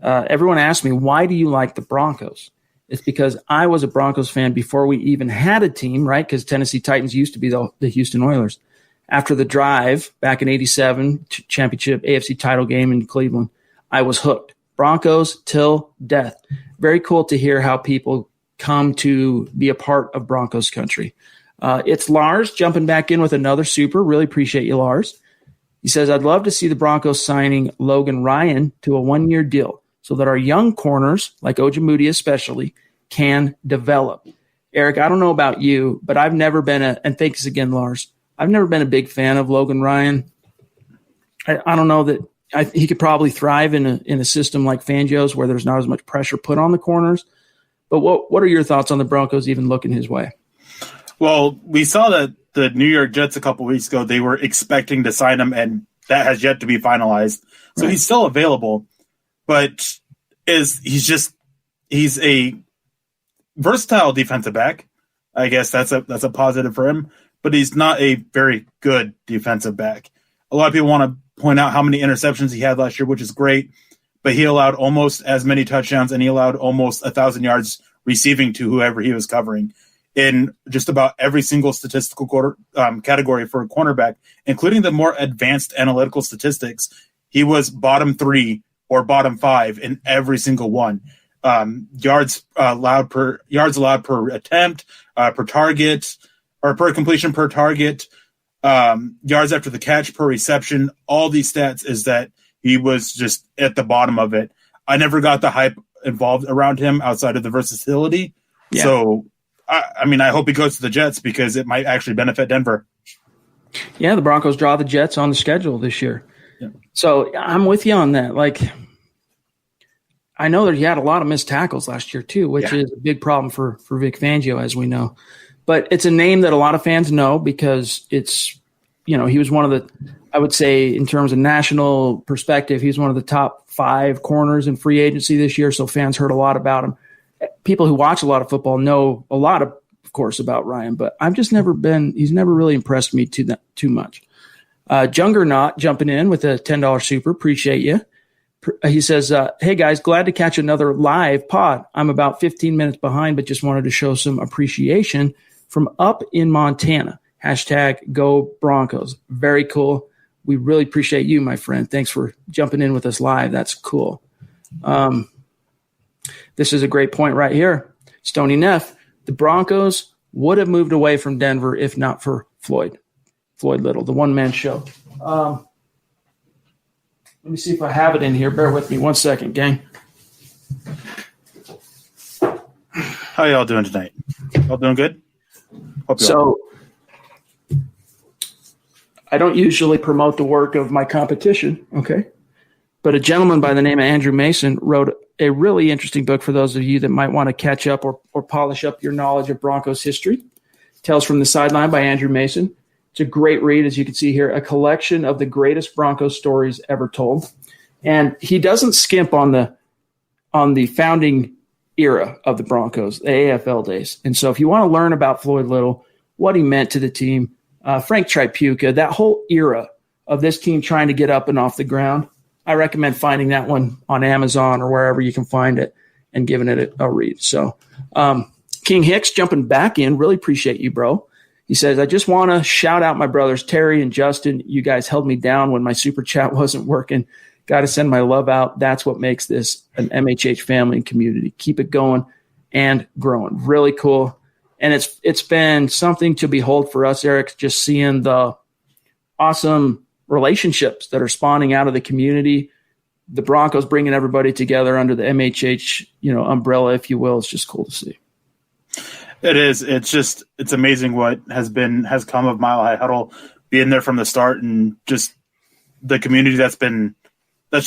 everyone asked me, why do you like the Broncos? It's because I was a Broncos fan before we even had a team, right? Because Tennessee Titans used to be the Houston Oilers. After the drive back in 87, championship AFC title game in Cleveland, I was hooked. Broncos till death. Very cool to hear how people come to be a part of Broncos country. It's Lars jumping back in with another super. Really appreciate you, Lars. He says, I'd love to see the Broncos signing Logan Ryan to a 1-year deal so that our young corners, like Ojemudia especially, can develop. Eric, I don't know about you, but I've never been and thanks again, Lars, I've never been a big fan of Logan Ryan. I don't know that he could probably thrive in a system like Fangio's where there's not as much pressure put on the corners. But what are your thoughts on the Broncos even looking his way? Well, we saw that the New York Jets a couple weeks ago, they were expecting to sign him, and that has yet to be finalized. So He's still available, but he's a versatile defensive back. I guess that's a positive for him, but he's not a very good defensive back. A lot of people want to point out how many interceptions he had last year, which is great, but he allowed almost as many touchdowns and he allowed almost 1,000 yards receiving to whoever he was covering in just about every single statistical category for a cornerback, including the more advanced analytical statistics. He was bottom 3 or bottom 5 in every single one. Yards allowed per attempt, per target, or per completion per target, yards after the catch per reception. All these stats is that he was just at the bottom of it. I never got the hype involved around him outside of the versatility. Yeah. So, I hope he goes to the Jets because it might actually benefit Denver. Yeah, the Broncos draw the Jets on the schedule this year. Yeah. So I'm with you on that. Like, I know that he had a lot of missed tackles last year too, which is a big problem for Vic Fangio, as we know. But it's a name that a lot of fans know because it's, he was one of the, I would say in terms of national perspective, he's one of the top 5 corners in free agency this year. So fans heard a lot about him. People who watch a lot of football know a lot of course, about Ryan, but he's never really impressed me too much. Jungernaught jumping in with a $10 super. Appreciate you. He says, hey guys, glad to catch another live pod. I'm about 15 minutes behind, but just wanted to show some appreciation from up in Montana. # go Broncos. Very cool. We really appreciate you, my friend. Thanks for jumping in with us live. That's cool. This is a great point right here. Stony Neff, the Broncos would have moved away from Denver if not for Floyd Little, the one-man show. Let me see if I have it in here. Bear with me 1 second, gang. How y'all doing tonight? Y'all doing good? So I don't usually promote the work of my competition, okay? But a gentleman by the name of Andrew Mason wrote a really interesting book for those of you that might want to catch up or polish up your knowledge of Broncos history. Tales from the Sideline by Andrew Mason. It's a great read, as you can see here, a collection of the greatest Broncos stories ever told. And he doesn't skimp on the founding era of the Broncos, the AFL days. And so if you want to learn about Floyd Little, what he meant to the team, Frank Tripucka, that whole era of this team trying to get up and off the ground, I recommend finding that one on Amazon or wherever you can find it and giving it a read. So King Hicks jumping back in. Really appreciate you, bro. He says, I just want to shout out my brothers, Terry and Justin. You guys held me down when my super chat wasn't working. Got to send my love out. That's what makes this an MHH family and community. Keep it going and growing. Really cool. And it's been something to behold for us, Eric, just seeing the awesome relationships that are spawning out of the community. The Broncos bringing everybody together under the MHH, umbrella, if you will. It's just cool to see. It is. It's amazing what has come of Mile High Huddle, being there from the start, and just the community that's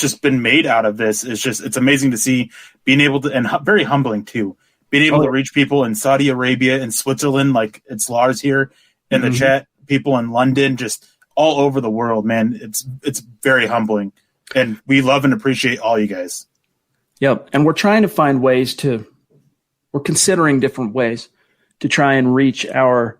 just been made out of this. It's amazing to see, being able to, and very humbling too, being able to reach people in Saudi Arabia and Switzerland, like it's Lars here in the chat, people in London, just all over the world, man. It's very humbling, and we love and appreciate all you guys. Yep. And we're trying to find ways we're considering different ways to try and reach our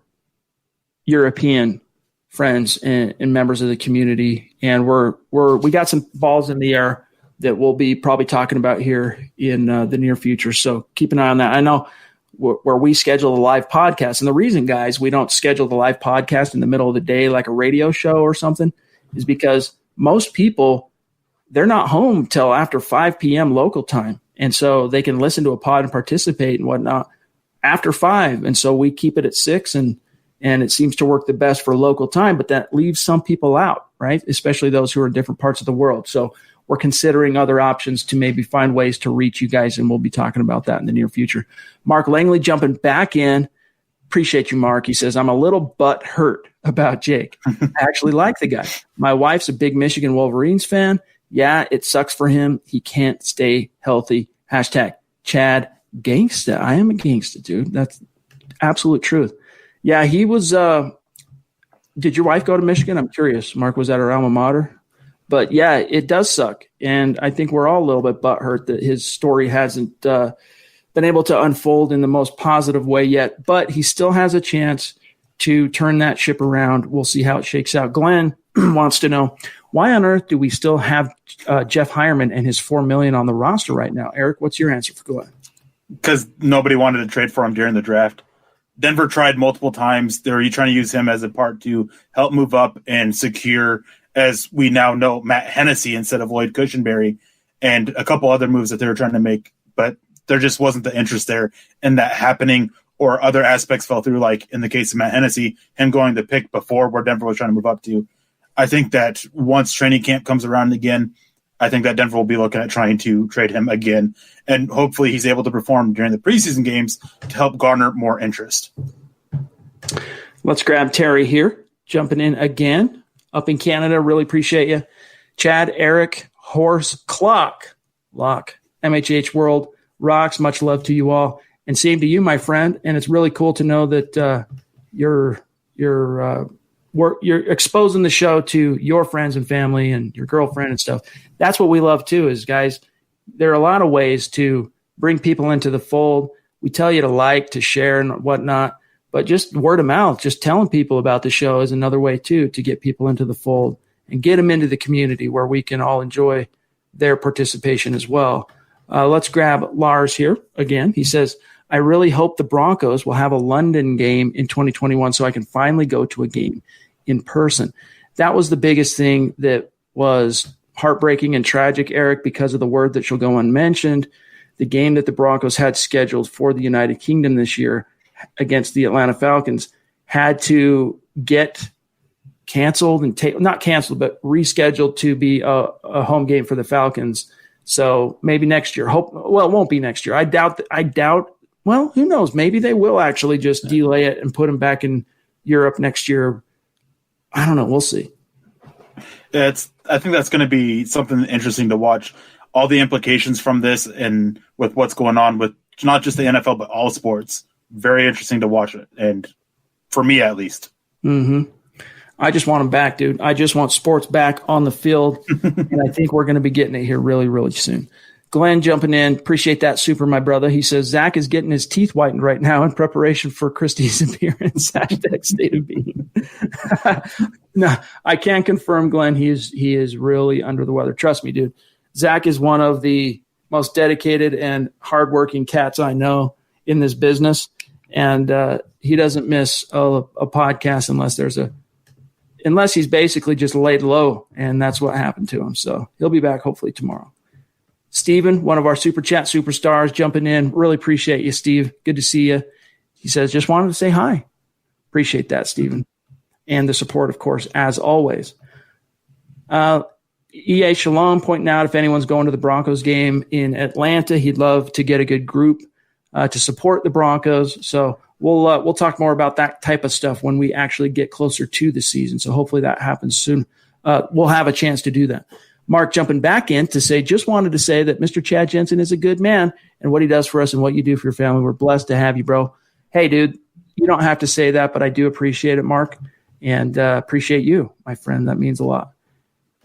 European friends and members of the community. And we got some balls in the air that we'll be probably talking about here in the near future. So keep an eye on that. I know where we schedule a live podcast. And the reason, guys, we don't schedule the live podcast in the middle of the day like a radio show or something is because most people, they're not home till after 5 p.m. local time. And so they can listen to a pod and participate and whatnot after 5. And so we keep it at 6, and it seems to work the best for local time, but that leaves some people out, right? Especially those who are in different parts of the world. So we're considering other options to maybe find ways to reach you guys, and we'll be talking about that in the near future. Mark Langley jumping back in. Appreciate you, Mark. He says, I'm a little butt hurt about Jake. I actually like the guy. My wife's a big Michigan Wolverines fan. Yeah, it sucks for him. He can't stay healthy. Hashtag Chad Gangsta. I am a gangsta, dude. That's absolute truth. Yeah, he was did your wife go to Michigan? I'm curious. Mark, was that her alma mater? But yeah, it does suck. And I think we're all a little bit butthurt that his story hasn't been able to unfold in the most positive way yet. But he still has a chance to turn that ship around. We'll see how it shakes out. Glenn wants to know, why on earth do we still have Jeff Hireman and his $4 million on the roster right now? Eric, what's your answer for Glenn? Because nobody wanted to trade for him during the draft. Denver tried multiple times. They were trying to use him as a part to help move up and secure, as we now know, Matt Hennessy instead of Lloyd Cushenberry, and a couple other moves that they were trying to make. But there just wasn't the interest there in that happening, or other aspects fell through, like in the case of Matt Hennessy, him going the pick before where Denver was trying to move up to. I think that once training camp comes around again, I think that Denver will be looking at trying to trade him again. And hopefully he's able to perform during the preseason games to help garner more interest. Let's grab Terry here, jumping in again. Up in Canada, really appreciate you. Chad, Eric, Horse, Clock, Lock, MHH World, rocks. Much love to you all. And same to you, my friend. And it's really cool to know that you're exposing the show to your friends and family and your girlfriend and stuff. That's what we love too, is guys, there are a lot of ways to bring people into the fold. We tell you to like, to share and whatnot, but just word of mouth, just telling people about the show is another way too, to get people into the fold and get them into the community where we can all enjoy their participation as well. Let's grab Lars here again. He says, I really hope the Broncos will have a London game in 2021 so I can finally go to a game in person. That was the biggest thing that was heartbreaking and tragic, Eric, because of the word that shall go unmentioned. The game that the Broncos had scheduled for the United Kingdom this year against the Atlanta Falcons had to get canceled and not canceled, but rescheduled to be a home game for the Falcons. So maybe next year. It won't be next year. I doubt. Well, who knows? Maybe they will actually just delay it and put them back in Europe next year. I don't know. We'll see. I think that's going to be something interesting to watch. All the implications from this, and with what's going on with not just the NFL, but all sports. Very interesting to watch it. And for me, at least. Mm-hmm. I just want them back, dude. I just want sports back on the field. And I think we're going to be getting it here really, really soon. Glenn jumping in. Appreciate that, super, my brother. He says, Zach is getting his teeth whitened right now in preparation for Christie's appearance. Hashtag state of being. No, I can confirm, Glenn, he is really under the weather. Trust me, dude. Zach is one of the most dedicated and hardworking cats I know in this business. And he doesn't miss a podcast unless there's unless he's basically just laid low, and that's what happened to him. So he'll be back hopefully tomorrow. Steven, one of our Super Chat superstars, jumping in. Really appreciate you, Steve. Good to see you. He says, just wanted to say hi. Appreciate that, Steven. And the support, of course, as always. EA Shalom pointing out if anyone's going to the Broncos game in Atlanta, he'd love to get a good group to support the Broncos. So we'll talk more about that type of stuff when we actually get closer to the season. So hopefully that happens soon. We'll have a chance to do that. Mark jumping back in to say, just wanted to say that Mr. Chad Jensen is a good man and what he does for us and what you do for your family. We're blessed to have you, bro. Hey, dude, you don't have to say that, but I do appreciate it, Mark, and appreciate you, my friend. That means a lot.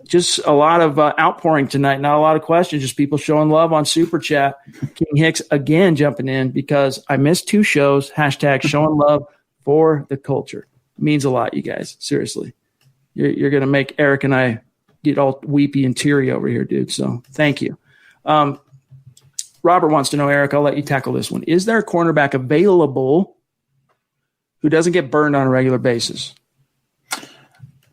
Just a lot of outpouring tonight, not a lot of questions, just people showing love on Super Chat. King Hicks again jumping in because I missed 2 shows, hashtag showing love for the culture. It means a lot, you guys, seriously. You're going to make Eric and I get all weepy and teary over here, dude, so thank you. Robert wants to know, Eric, I'll let you tackle this one. Is there a cornerback available who doesn't get burned on a regular basis?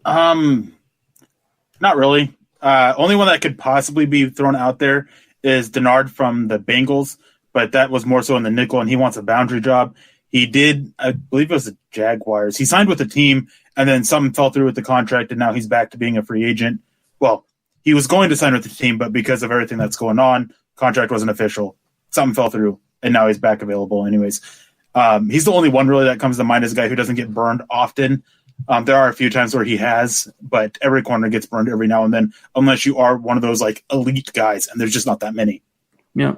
Not really. Only one that could possibly be thrown out there is Denard from the Bengals, but that was more so in the nickel, and he wants a boundary job. He did, I believe it was the Jaguars. He signed with the team, and then something fell through with the contract, and now he's back to being a free agent. Well, he was going to sign with the team, but because of everything that's going on, contract wasn't official. Something fell through, and now he's back available anyways. He's the only one really that comes to mind as a guy who doesn't get burned often. There are a few times where he has, but every corner gets burned every now and then, unless you are one of those like elite guys, and there's just not that many. Yeah.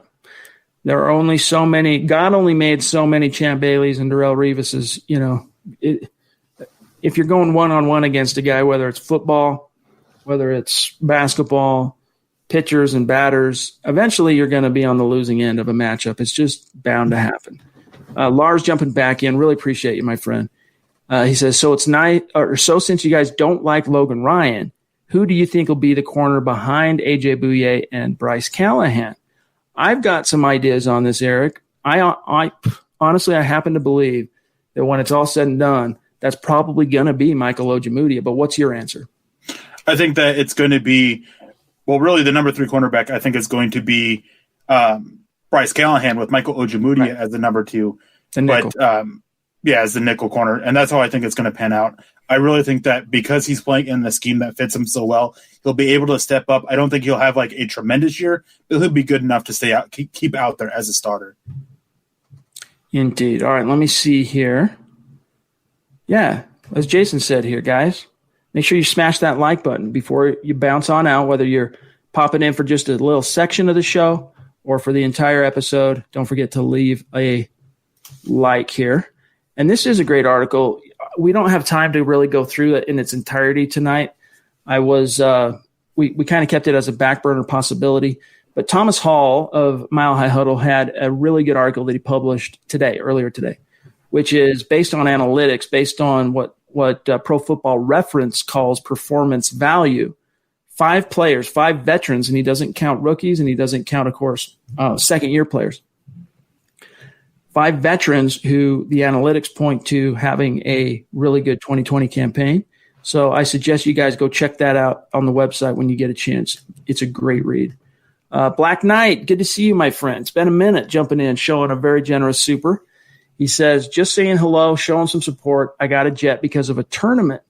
There are only so many. God only made so many Champ Baileys and Darrelle Revises. You know, if you're going one-on-one against a guy, whether it's football, whether it's basketball, pitchers and batters, eventually you're going to be on the losing end of a matchup. It's just bound to happen. Lars jumping back in. Really appreciate you, my friend. He says, so it's nice, or so since you guys don't like Logan Ryan, who do you think will be the corner behind AJ Bouye and Bryce Callahan? I've got some ideas on this, Eric. I honestly, I happen to believe that when it's all said and done, that's probably going to be Michael Ojemudia. But what's your answer? I think that it's going to be, well, really the number 3 cornerback, I think is going to be Bryce Callahan with Michael Ojemudia as the number 2. The nickel. But, as the nickel corner. And that's how I think it's going to pan out. I really think that because he's playing in the scheme that fits him so well, he'll be able to step up. I don't think he'll have like a tremendous year, but he'll be good enough to stay out, keep out there as a starter. Indeed. All right, let me see here. Yeah, as Jason said here, guys, make sure you smash that like button before you bounce on out, whether you're popping in for just a little section of the show or for the entire episode. Don't forget to leave a like here. And this is a great article. We don't have time to really go through it in its entirety tonight. We kind of kept it as a back burner possibility. But Thomas Hall of Mile High Huddle had a really good article that he published earlier today, which is based on analytics, based on what Pro Football Reference calls performance value. 5 players, 5 veterans, and he doesn't count rookies, and he doesn't count, of course, second-year players. 5 veterans who the analytics point to having a really good 2020 campaign. So I suggest you guys go check that out on the website when you get a chance. It's a great read. Black Knight, good to see you, my friend. It's been a minute jumping in, showing a very generous super. He says, just saying hello, showing some support. I got a jet because of a tournament.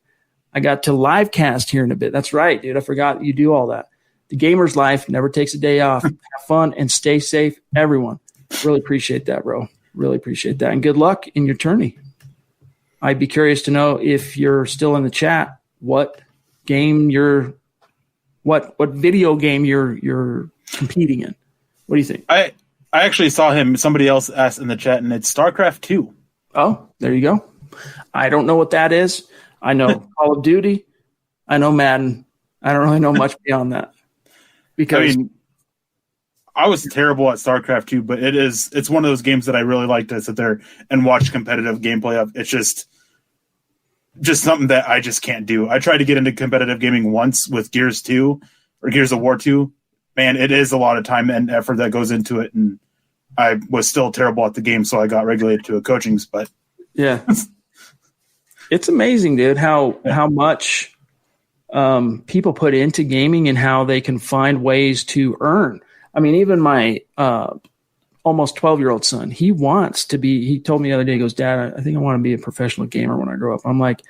I got to live cast here in a bit. That's right, dude. I forgot you do all that. The gamer's life never takes a day off. Have fun and stay safe, everyone. Really appreciate that, bro. Really appreciate that. And good luck in your tourney. I'd be curious to know if you're still in the chat, what video game you're competing in. What do you think? I actually saw him, somebody else asked in the chat, and it's StarCraft 2. Oh, there you go. I don't know what that is. I know Call of Duty. I know Madden. I don't really know much beyond that. Because I was terrible at StarCraft 2, but it's one of those games that I really like to sit there and watch competitive gameplay of. It's just something that I just can't do. I tried to get into competitive gaming once with Gears 2 or Gears of War 2. Man, it is a lot of time and effort that goes into it, and I was still terrible at the game, so I got regulated to a coaching. But yeah, It's amazing, dude, how much people put into gaming and how they can find ways to earn. I mean, even my almost 12-year-old son, he told me the other day, he goes, Dad, I think I want to be a professional gamer when I grow up. I'm like,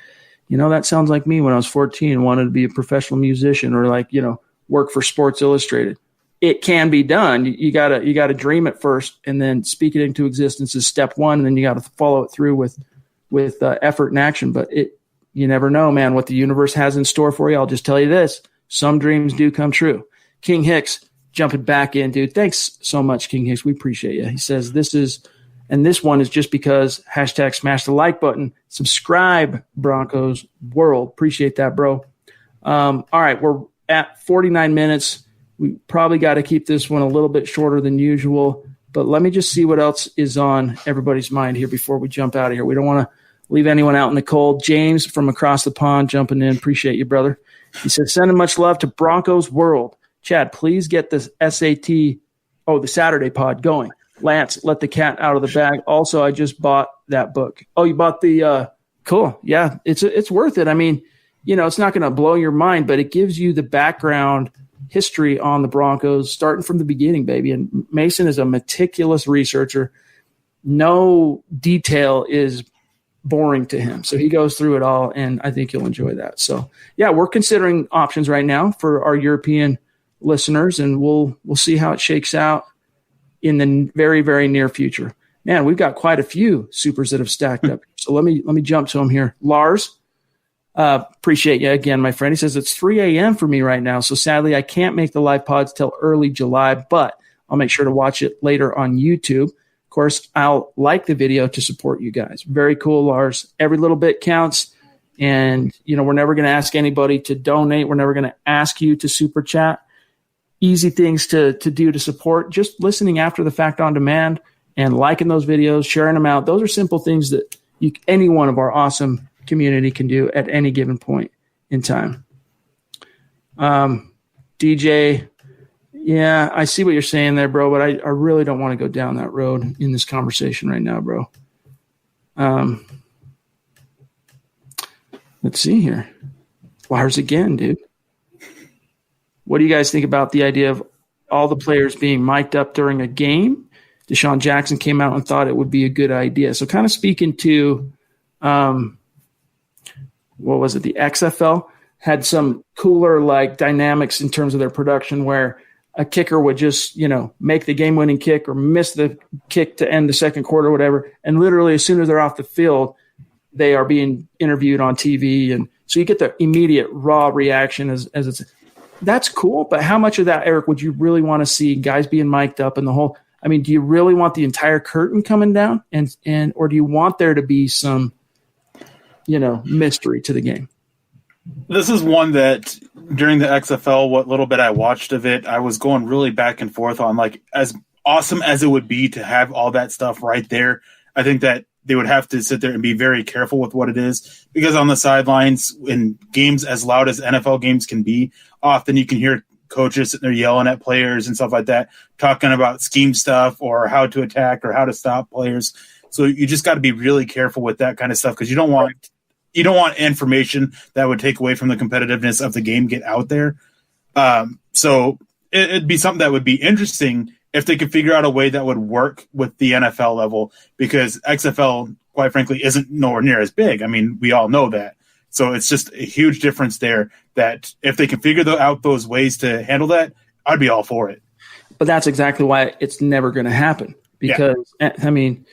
that sounds like me when I was 14 and wanted to be a professional musician or work for Sports Illustrated. It can be done. You gotta dream it first, and then speak it into existence is step one, and then you got to follow it through with effort and action. But you never know, man, what the universe has in store for you. I'll just tell you this: some dreams do come true. King Hicks jumping back in, dude. Thanks so much, King Hicks. We appreciate you. He says this one is just because # smash the like button, subscribe, Broncos World. Appreciate that, bro. All right, we're at 49 minutes. We probably got to keep this one a little bit shorter than usual, but let me just see what else is on everybody's mind here before we jump out of here. We don't want to leave anyone out in the cold. James from across the pond jumping in. Appreciate you, brother. He says, sending much love to Broncos World. Chad, please get the the Saturday pod going. Lance, let the cat out of the bag. Also, I just bought that book. Oh, you bought the cool. Yeah, it's worth it. I mean, it's not going to blow your mind, but it gives you the background history on the Broncos, starting from the beginning, baby. And Mason is a meticulous researcher. No detail is boring to him. So he goes through it all, and I think you'll enjoy that. So, yeah, we're considering options right now for our European listeners, and we'll see how it shakes out in the very, very near future. Man, we've got quite a few supers that have stacked up. So let me jump to them here. Lars, appreciate you again, my friend. He says it's 3 a.m. for me right now, so sadly I can't make the live pods till early July, but I'll make sure to watch it later on YouTube. Of course, I'll like the video to support you guys. Very cool, Lars. Every little bit counts, and we're never going to ask anybody to donate. We're never going to ask you to super chat. Easy things to do to support. Just listening after the fact on demand and liking those videos, sharing them out. Those are simple things that any one of our awesome community can do at any given point in time. DJ, yeah, I see what you're saying there, bro, but I really don't want to go down that road in this conversation right now, bro. Let's see here. Lars again, dude. What do you guys think about the idea of all the players being mic'd up during a game? Deshaun Jackson came out and thought it would be a good idea. So kind of speaking to, what was it? The XFL had some cooler dynamics in terms of their production where a kicker would just, make the game-winning kick or miss the kick to end the second quarter or whatever. And literally as soon as they're off the field, they are being interviewed on TV. And so you get the immediate raw reaction as it's – that's cool, but how much of that, Eric, would you really want to see guys being mic'd up and the whole – I mean, do you really want the entire curtain coming down and or do you want there to be some, mystery to the game? This is one that during the XFL, what little bit I watched of it, I was going really back and forth on as awesome as it would be to have all that stuff right there. I think that they would have to sit there and be very careful with what it is because on the sidelines in games as loud as NFL games can be, often you can hear coaches sitting there yelling at players and stuff like that, talking about scheme stuff or how to attack or how to stop players. So you just got to be really careful with that kind of stuff because you don't want information that would take away from the competitiveness of the game get out there. So it'd be something that would be interesting if they could figure out a way that would work with the NFL level because XFL, quite frankly, isn't nowhere near as big. I mean, we all know that. So it's just a huge difference there that if they can figure out those ways to handle that, I'd be all for it. But that's exactly why it's never going to happen because, I mean,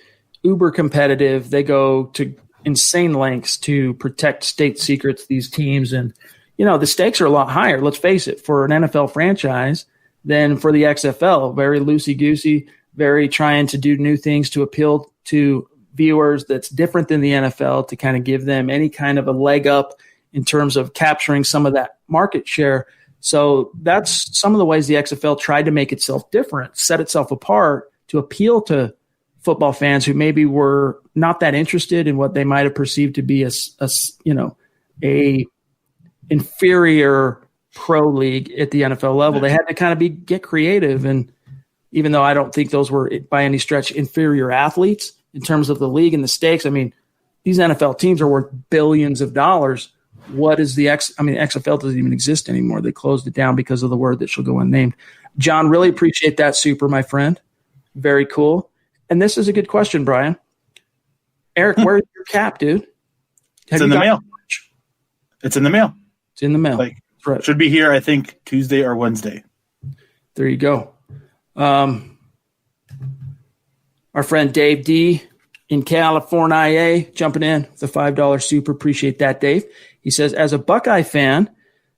uber competitive, they go to insane lengths to protect state secrets, these teams. And, the stakes are a lot higher, let's face it, for an NFL franchise than for the XFL. Very loosey-goosey, very trying to do new things to appeal to viewers that's different than the NFL to kind of give them any kind of a leg up in terms of capturing some of that market share. So that's some of the ways the XFL tried to make itself different, set itself apart to appeal to football fans who maybe were not that interested in what they might have perceived to be a inferior pro league at the NFL level. They had to kind of get creative. And even though I don't think those were by any stretch inferior athletes in terms of the league and the stakes, I mean, these NFL teams are worth billions of dollars. What is the XFL doesn't even exist anymore. They closed it down because of the word that shall go unnamed. John, really appreciate that super, my friend. Very cool. And this is a good question, Brian. Eric, where's your cap, dude? It's in the mail. It's in the mail. It's in the mail. Right. Should be here, I think, Tuesday or Wednesday. There you go. Our friend Dave D in California jumping in with a $5 super. Appreciate that, Dave. He says, as a Buckeye fan,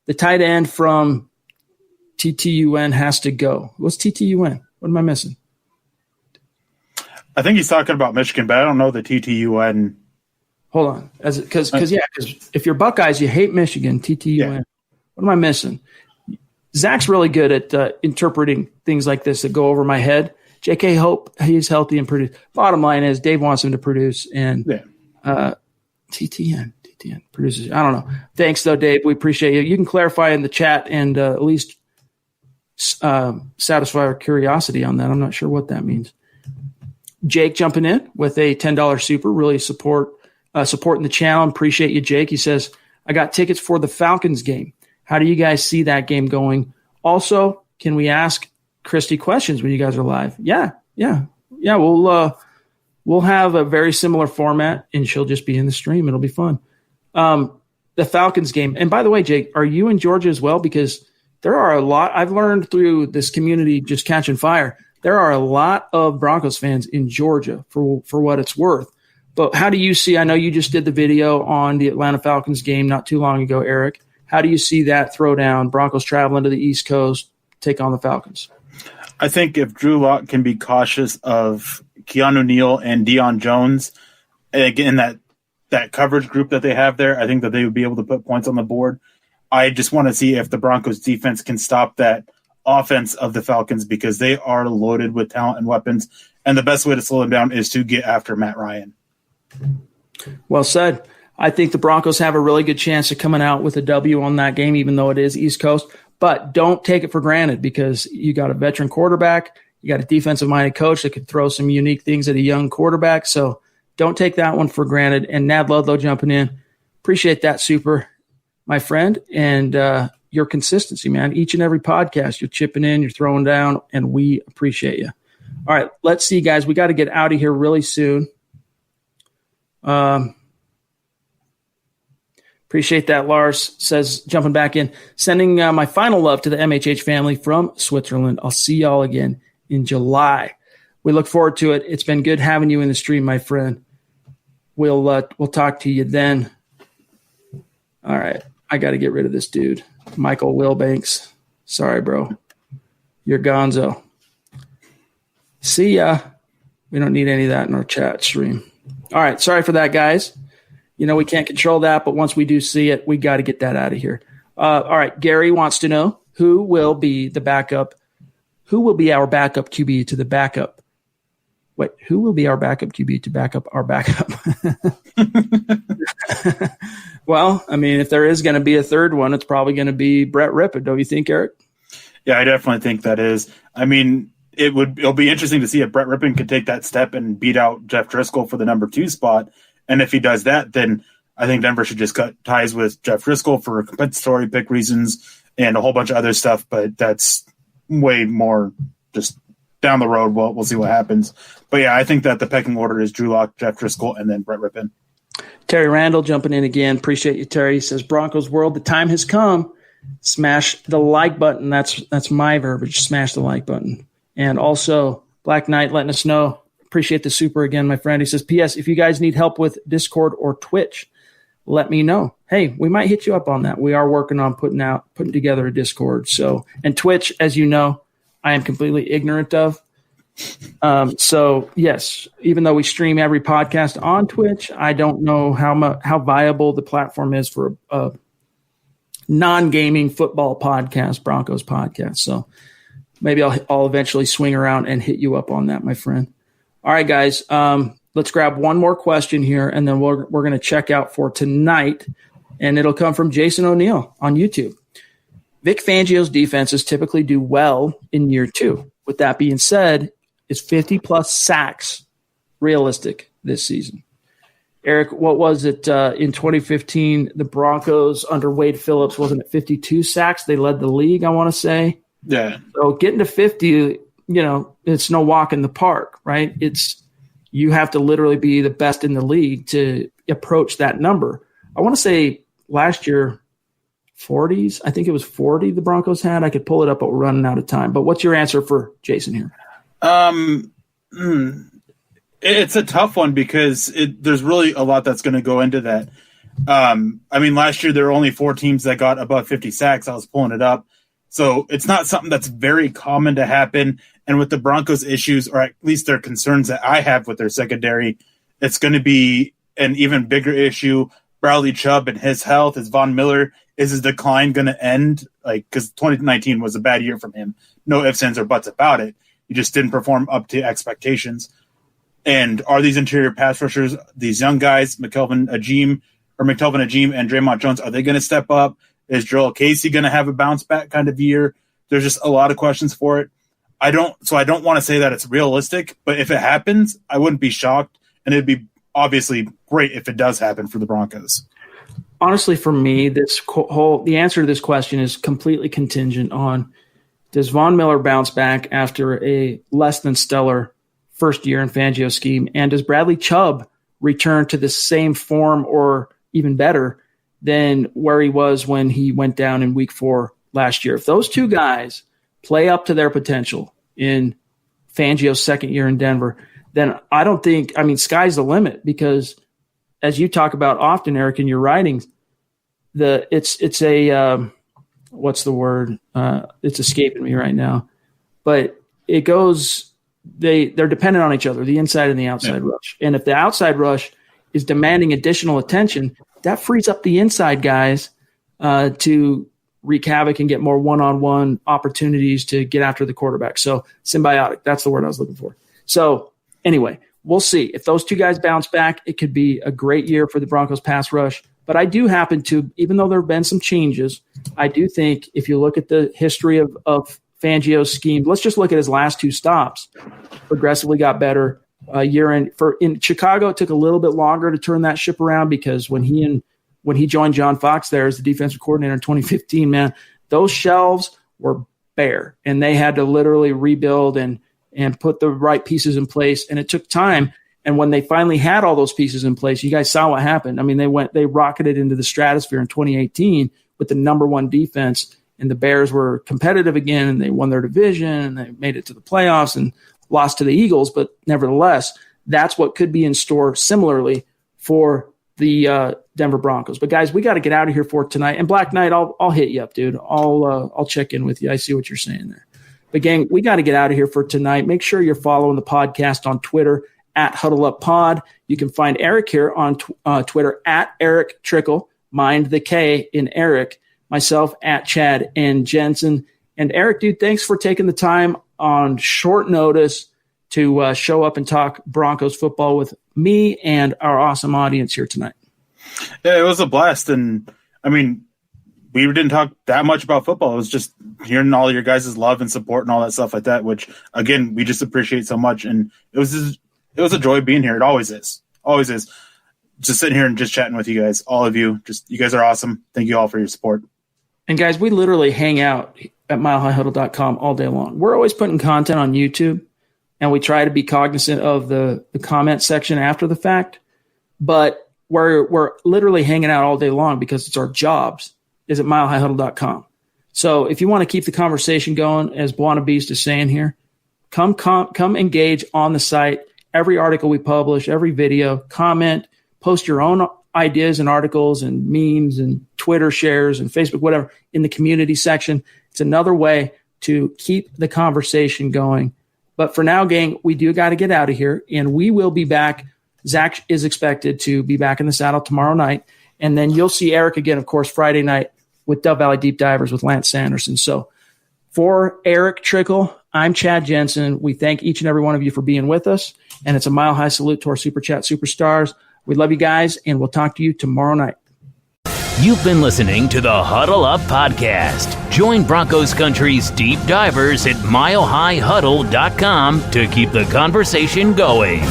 the tight end from TTUN has to go. What's TTUN? What am I missing? I think he's talking about Michigan, but I don't know the TTUN. Hold on. Because if you're Buckeyes, you hate Michigan, TTUN. Yeah. What am I missing? Zach's really good at interpreting things like this that go over my head. JK, hope he's healthy and produce. Bottom line is Dave wants him to produce, and TTN produces. I don't know. Thanks, though, Dave. We appreciate you. You can clarify in the chat and at least satisfy our curiosity on that. I'm not sure what that means. Jake jumping in with a $10 super. Really supporting the channel. Appreciate you, Jake. He says, I got tickets for the Falcons game. How do you guys see that game going? Also, can we ask Christy questions when you guys are live? Yeah. We'll have a very similar format, and she'll just be in the stream. It'll be fun. The Falcons game. And by the way, Jake, are you in Georgia as well? Because there are a lot. I've learned through this community just catching fire. There are a lot of Broncos fans in Georgia for what it's worth. But how do you see? I know you just did the video on the Atlanta Falcons game not too long ago, Eric. How do you see that throwdown? Broncos traveling to the East Coast, take on the Falcons. I think if Drew Lock can be cautious of Keanu Neal and Deion Jones, again, that coverage group that they have there, I think that they would be able to put points on the board. I just want to see if the Broncos defense can stop that offense of the Falcons, because they are loaded with talent and weapons. And the best way to slow them down is to get after Matt Ryan. Well said. I think the Broncos have a really good chance of coming out with a W on that game, even though it is East Coast. But don't take it for granted, because you got a veteran quarterback, you got a defensive-minded coach that could throw some unique things at a young quarterback. So don't take that one for granted. And Nad Ludlow jumping in. Appreciate that, super, my friend. And your consistency, man. Each and every podcast, you're chipping in, you're throwing down, and we appreciate you. All right, let's see, guys. We got to get out of here really soon. Appreciate that, Lars says, jumping back in. Sending my final love to the MHH family from Switzerland. I'll see y'all again in July. We look forward to it. It's been good having you in the stream, my friend. We'll talk to you then. All right. I got to get rid of this dude. Michael Wilbanks. Sorry, bro. You're gonzo. See ya. We don't need any of that in our chat stream. All right. Sorry for that, guys. You know, we can't control that, but once we do see it, we got to get that out of here. All right. Gary wants to know who will be our backup QB to the backup. Wait, who will be our backup QB to back up our backup? Well, I mean, if there is going to be a third one, it's probably going to be Brett Rippon. Don't you think, Eric? Yeah, I definitely think that is. I mean, it'll be interesting to see if Brett Rippon could take that step and beat out Jeff Driscoll for the number 2 spot. And if he does that, then I think Denver should just cut ties with Jeff Driscoll for compensatory pick reasons and a whole bunch of other stuff. But that's way more just down the road. We'll see what happens. But yeah, I think that the pecking order is Drew Lock, Jeff Driscoll, and then Brett Rippon. Terry Randall jumping in again. Appreciate you, Terry. He says, Broncos world, the time has come. Smash the like button. That's my verbiage. Smash the like button. And also, Black Knight letting us know. Appreciate the super again, my friend. He says, P.S. if you guys need help with Discord or Twitch, let me know. Hey, we might hit you up on that. We are working on putting together a Discord. So, and Twitch, as you know, I am completely ignorant of. So yes, even though we stream every podcast on Twitch, I don't know how viable the platform is for a non-gaming football podcast, Broncos podcast. So maybe I'll eventually swing around and hit you up on that, my friend. All right, guys, let's grab one more question here, and then we're going to check out for tonight, and it'll come from Jason O'Neill on YouTube. Vic Fangio's defenses typically do well in year 2. With that being said, is 50-plus sacks realistic this season? Eric, what was it in 2015? The Broncos under Wade Phillips, wasn't it 52 sacks? They led the league, I want to say. Yeah. So getting to 50, it's no walk in the park, right? You have to literally be the best in the league to approach that number. I want to say last year, 40s. I think it was 40 the Broncos had. I could pull it up, but we're running out of time. But what's your answer for Jason here? It's a tough one because there's really a lot that's going to go into that. Last year there were only 4 teams that got above 50 sacks. I was pulling it up. So it's not something that's very common to happen. And with the Broncos issues, or at least their concerns that I have with their secondary, it's going to be an even bigger issue. Bradley Chubb and his health, is Von Miller, is his decline going to end? Because 2019 was a bad year from him. No ifs, ands, or buts about it. He just didn't perform up to expectations. And are these interior pass rushers, these young guys, McKelvin Ajim and Draymond Jones, are they going to step up? Is Joel Casey going to have a bounce back kind of year? There's just a lot of questions for it. I don't want to say that it's realistic, but if it happens, I wouldn't be shocked. And it'd be obviously great if it does happen for the Broncos. Honestly, for me, the answer to this question is completely contingent on, does Von Miller bounce back after a less than stellar first year in Fangio's scheme? And does Bradley Chubb return to the same form or even better than where he was when he went down in week 4 last year? If those two guys play up to their potential in Fangio's second year in Denver, then I don't think, sky's the limit, because as you talk about often, Eric, in your writings, it's a what's the word? It's escaping me right now, but it goes, they're dependent on each other, the inside and the outside rush. And if the outside rush is demanding additional attention, that frees up the inside guys to wreak havoc and get more one-on-one opportunities to get after the quarterback. So symbiotic, that's the word I was looking for. So anyway, we'll see. If those two guys bounce back, it could be a great year for the Broncos pass rush. But I do happen to, even though there have been some changes, I do think if you look at the history of Fangio's scheme, let's just look at his last 2 stops, progressively got better. In Chicago, it took a little bit longer to turn that ship around, because when he joined John Fox there as the defensive coordinator in 2015, man, those shelves were bare, and they had to literally rebuild and put the right pieces in place, and it took time. And when they finally had all those pieces in place, you guys saw what happened. They rocketed into the stratosphere in 2018 with the number 1 defense, and the Bears were competitive again, and they won their division, and they made it to the playoffs and lost to the Eagles. But nevertheless, that's what could be in store similarly for the Denver Broncos. But guys, we got to get out of here for tonight. And Black Knight, I'll hit you up, dude. I'll check in with you. I see what you're saying there. But gang, we got to get out of here for tonight. Make sure you're following the podcast on Twitter at HuddleUpPod. You can find Eric here on Twitter at Eric Trickle. Mind the K in Eric. Myself at Chad and Jensen. And Eric, dude, thanks for taking the time on short notice to show up and talk Broncos football with me and our awesome audience here tonight. Yeah, it was a blast. And we didn't talk that much about football. It was just hearing all your guys' love and support and all that stuff like that, which again, we just appreciate so much. And it was a joy being here. It always is. Always is. Just sitting here and just chatting with you guys, all of you. You guys are awesome. Thank you all for your support. And guys, we literally hang out at milehighhuddle.com all day long. We're always putting content on YouTube, and we try to be cognizant of the comment section after the fact. But we're literally hanging out all day long because it's our jobs is at milehighhuddle.com. So if you want to keep the conversation going, as Buona Beast is saying here, come engage on the site. Every article we publish, every video, comment, post your own ideas and articles and memes and Twitter shares and Facebook, whatever, in the community section. It's another way to keep the conversation going. But for now, gang, we do got to get out of here, and we will be back. Zach is expected to be back in the saddle tomorrow night, and then you'll see Eric again, of course, Friday night with Dove Valley Deep Divers with Lance Sanderson. So for Eric Trickle, I'm Chad Jensen. We thank each and every one of you for being with us, and it's a mile-high salute to our Super Chat superstars. We love you guys, and we'll talk to you tomorrow night. You've been listening to the Huddle Up Podcast. Join Broncos Country's deep divers at milehighhuddle.com to keep the conversation going.